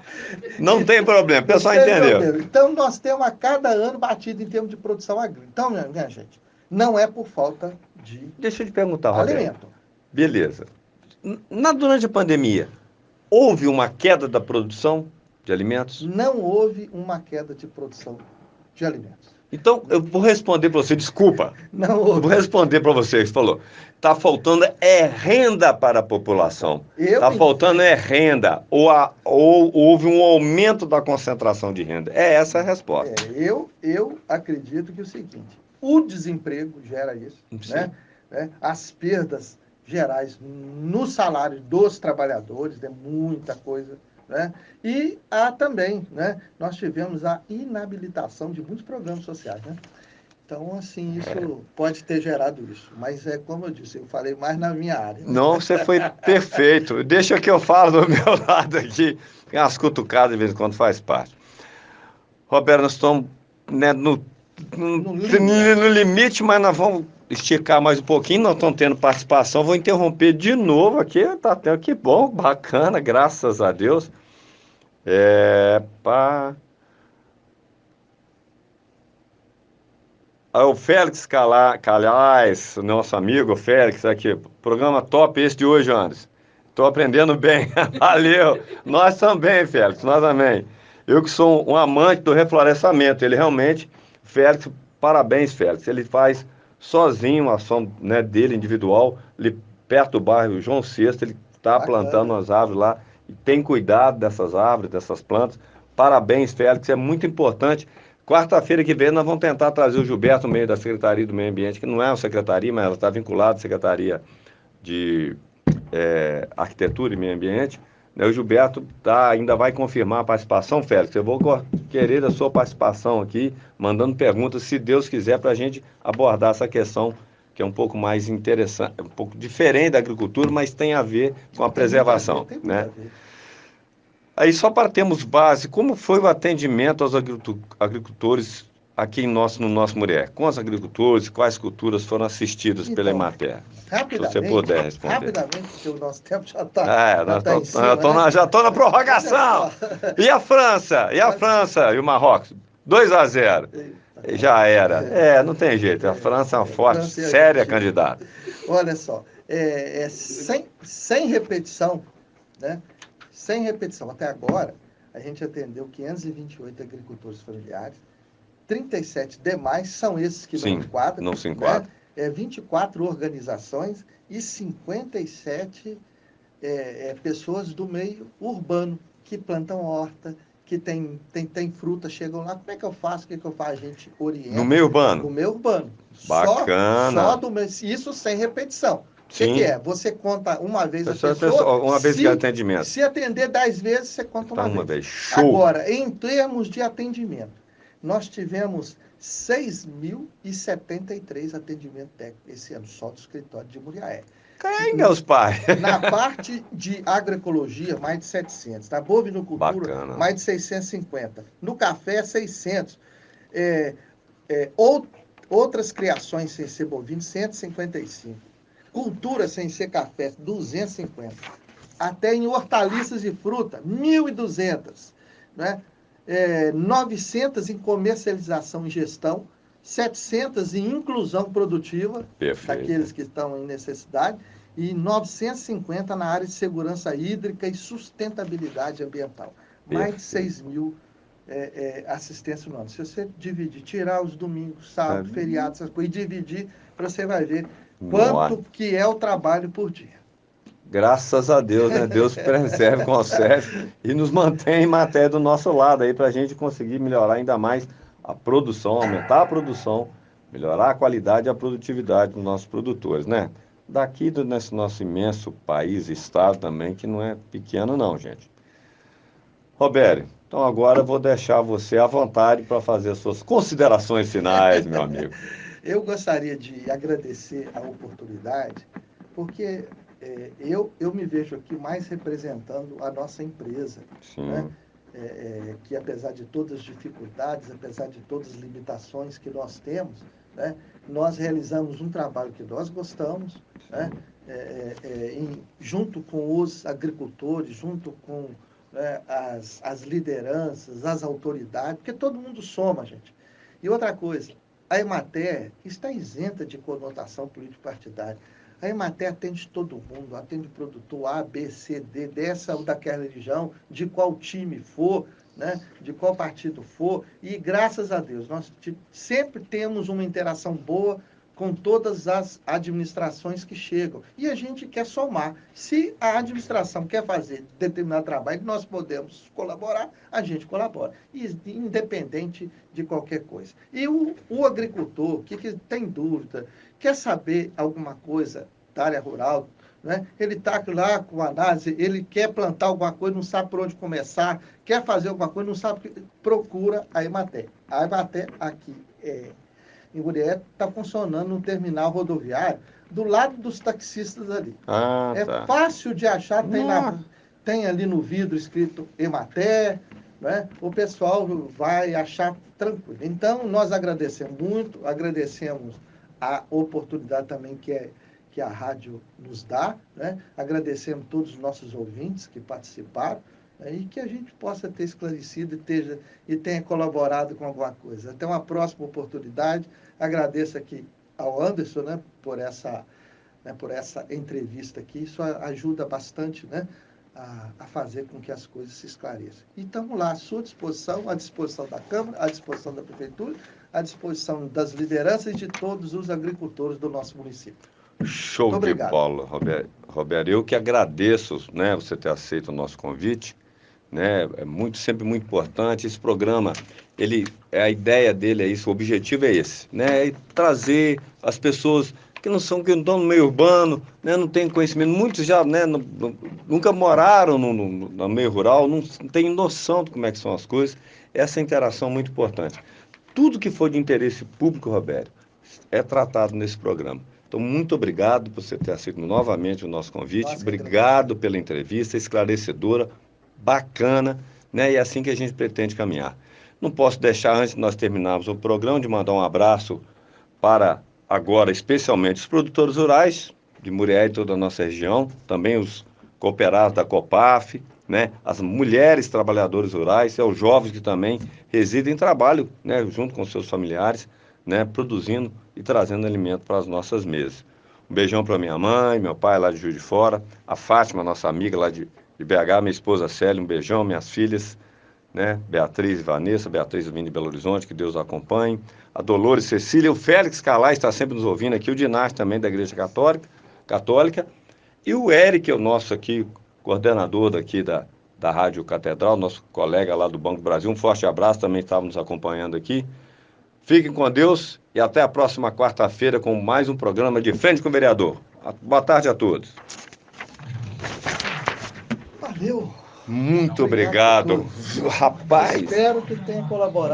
Não tem problema, o pessoal entendeu. Então, nós temos a cada ano batido em termos de produção agrícola. Então, minha gente, não é por falta de Deixa eu te perguntar, alimento. Beleza. Durante a pandemia, houve uma queda da produção de alimentos? Não houve uma queda de produção de alimentos. Então, eu vou responder para você, desculpa. Não houve. Eu vou responder para você, você falou. Está faltando renda para a população. Está faltando renda. Ou houve um aumento da concentração de renda. É essa a resposta. Eu acredito que é o seguinte, o desemprego gera isso, né? As perdas gerais no salário dos trabalhadores, é muita coisa, né? E há também, né? Nós tivemos a inabilitação de muitos programas sociais, né? Então, assim, isso pode ter gerado isso. Mas é como eu disse, eu falei mais na minha área. Né? Não, você foi perfeito. Deixa que eu falo do meu lado aqui. As cutucadas de vez em quando faz parte. Roberto, nós estamos, né, no limite, mas nós vamos esticar mais um pouquinho. Nós estamos tendo participação. Vou interromper de novo aqui. Tá tendo, que bom, bacana, graças a Deus. O Félix Calhais, nosso amigo Félix aqui, programa top esse de hoje, Anderson. Estou aprendendo bem, valeu. Nós também, Félix, nós também. Eu que sou um amante do reflorestamento, ele realmente, Félix, parabéns, Félix, ele faz sozinho a ação, né, dele, individual, ele perto do bairro João VI, ele está plantando as árvores lá e tem cuidado dessas árvores, dessas plantas. Parabéns, Félix, é muito importante. Quarta-feira que vem nós vamos tentar trazer o Gilberto no meio da Secretaria do Meio Ambiente, que não é uma secretaria, mas ela está vinculada à Secretaria de Arquitetura e Meio Ambiente. O Gilberto ainda vai confirmar a participação, Félix. Eu vou querer a sua participação aqui, mandando perguntas, se Deus quiser, para a gente abordar essa questão que é um pouco mais interessante, um pouco diferente da agricultura, mas tem a ver com a preservação, né? Aí, só para termos base, como foi o atendimento aos agricultores aqui no nosso Murié? Com os agricultores, quais culturas foram assistidas pela Emater? Se você puder responder. Rapidamente, porque o nosso tempo já está em cima, já estou na prorrogação. E a França? E a França? E o Marrocos? 2-0. Já era. Não tem jeito. A França é uma forte, séria candidata. Olha só, sem repetição, né? Sem repetição. Até agora, a gente atendeu 528 agricultores familiares, 37 demais são esses que não se enquadram. Né? 24 organizações e 57 pessoas do meio urbano que plantam horta, que tem fruta, chegam lá. Como é que eu faço? O que eu faço? A gente orienta. No meio urbano? No meio urbano. Bacana. Isso sem repetição. O que é? Você conta uma vez a pessoa... Uma vez de atendimento. Se atender 10 vezes, você conta uma vez. Show. Agora, em termos de atendimento, nós tivemos 6.073 atendimentos técnicos esse ano, só do escritório de Muriaé. Meus pais. Na parte de agroecologia, mais de 700. Na bovinocultura, Bacana. mais de 650. No café, 600. Outras criações sem ser bovino, 155. Cultura sem ser café, 250. Até em hortaliças e fruta, 1.200. Né? 900 em comercialização e gestão, 700 em inclusão produtiva, daqueles que estão em necessidade, e 950 na área de segurança hídrica e sustentabilidade ambiental. Mais de 6 mil assistência no ano. Se você dividir, tirar os domingos, sábado, feriados, e dividir, você vai ver quanto que é o trabalho por dia. Graças a Deus, né? Deus preserve, conserve e nos mantém em matéria do nosso lado aí para a gente conseguir melhorar ainda mais a produção, aumentar a produção, melhorar a qualidade e a produtividade dos nossos produtores, né? Daqui nesse nosso imenso país, estado também, que não é pequeno não, gente. Roberto, então agora eu vou deixar você à vontade para fazer as suas considerações finais, meu amigo. Eu gostaria de agradecer a oportunidade, porque eu me vejo aqui mais representando a nossa empresa, né? Que apesar de todas as dificuldades, apesar de todas as limitações que nós temos, né? Nós realizamos um trabalho que nós gostamos, né? Junto com os agricultores, junto com as lideranças, as autoridades, porque todo mundo soma, gente. E outra coisa, a Emater está isenta de conotação político-partidária. A Emater atende todo mundo, atende o produtor A, B, C, D, dessa ou daquela região, de qual time for, né, de qual partido for, e graças a Deus, nós sempre temos uma interação boa com todas as administrações que chegam. E a gente quer somar. Se a administração quer fazer determinado trabalho, nós podemos colaborar, a gente colabora, independente de qualquer coisa. E o agricultor que tem dúvida, quer saber alguma coisa da área rural, né? Ele está lá com análise, ele quer plantar alguma coisa, não sabe por onde começar, quer fazer alguma coisa, não sabe, procura a Emater. A Emater aqui em Murié está funcionando no terminal rodoviário, do lado dos taxistas ali. Tá. Fácil de achar, tem ali no vidro escrito Emater, né? O pessoal vai achar tranquilo. Então, nós agradecemos muito, agradecemos a oportunidade também que a rádio nos dá, né? Agradecemos todos os nossos ouvintes que participaram, né? E que a gente possa ter esclarecido e tenha colaborado com alguma coisa. Até uma próxima oportunidade. Agradeço aqui ao Anderson, né, por essa entrevista aqui. Isso ajuda bastante, né, a fazer com que as coisas se esclareçam. E estamos lá à sua disposição, à disposição da Câmara, à disposição da Prefeitura, à disposição das lideranças e de todos os agricultores do nosso município. Show Muito de obrigado. bola, Roberto. Roberto, eu que agradeço, né, você ter aceito o nosso convite, né? É sempre muito importante esse programa. A ideia dele é isso, o objetivo é esse, né? É trazer as pessoas que não estão no meio urbano, né? Não têm conhecimento, muitos já, né? Nunca moraram no meio rural, não têm noção de como é que são as coisas. Essa interação é muito importante. Tudo que for de interesse público, Roberto, é tratado nesse programa. Então, muito obrigado por você ter aceito novamente o nosso convite. Nós que Obrigado agradecemos. pela entrevista esclarecedora, bacana, né? E é assim que a gente pretende caminhar. Não posso deixar, antes de nós terminarmos o programa, de mandar um abraço para agora, especialmente os produtores rurais de Murié e toda a nossa região, também os cooperados da Copaf, né? As mulheres trabalhadoras rurais, os jovens que também residem em trabalho, né? Junto com seus familiares, né? Produzindo e trazendo alimento para as nossas mesas. Um beijão para minha mãe, meu pai lá de Juiz de Fora, a Fátima, nossa amiga lá de BH, minha esposa Célia, um beijão, minhas filhas, né? Beatriz e Vanessa, Beatriz vindo de Belo Horizonte, que Deus a acompanhe. A Dolores Cecília, o Félix Calais está sempre nos ouvindo aqui, o Dinas também da Igreja Católica. E o Eric, o nosso aqui, coordenador daqui da Rádio Catedral, nosso colega lá do Banco do Brasil. Um forte abraço, também estava nos acompanhando aqui. Fiquem com Deus e até a próxima quarta-feira com mais um programa de Frente com o Vereador. Boa tarde a todos. Valeu. Muito Obrigado por obrigado. tudo. Rapaz. Espero que tenha colaborado.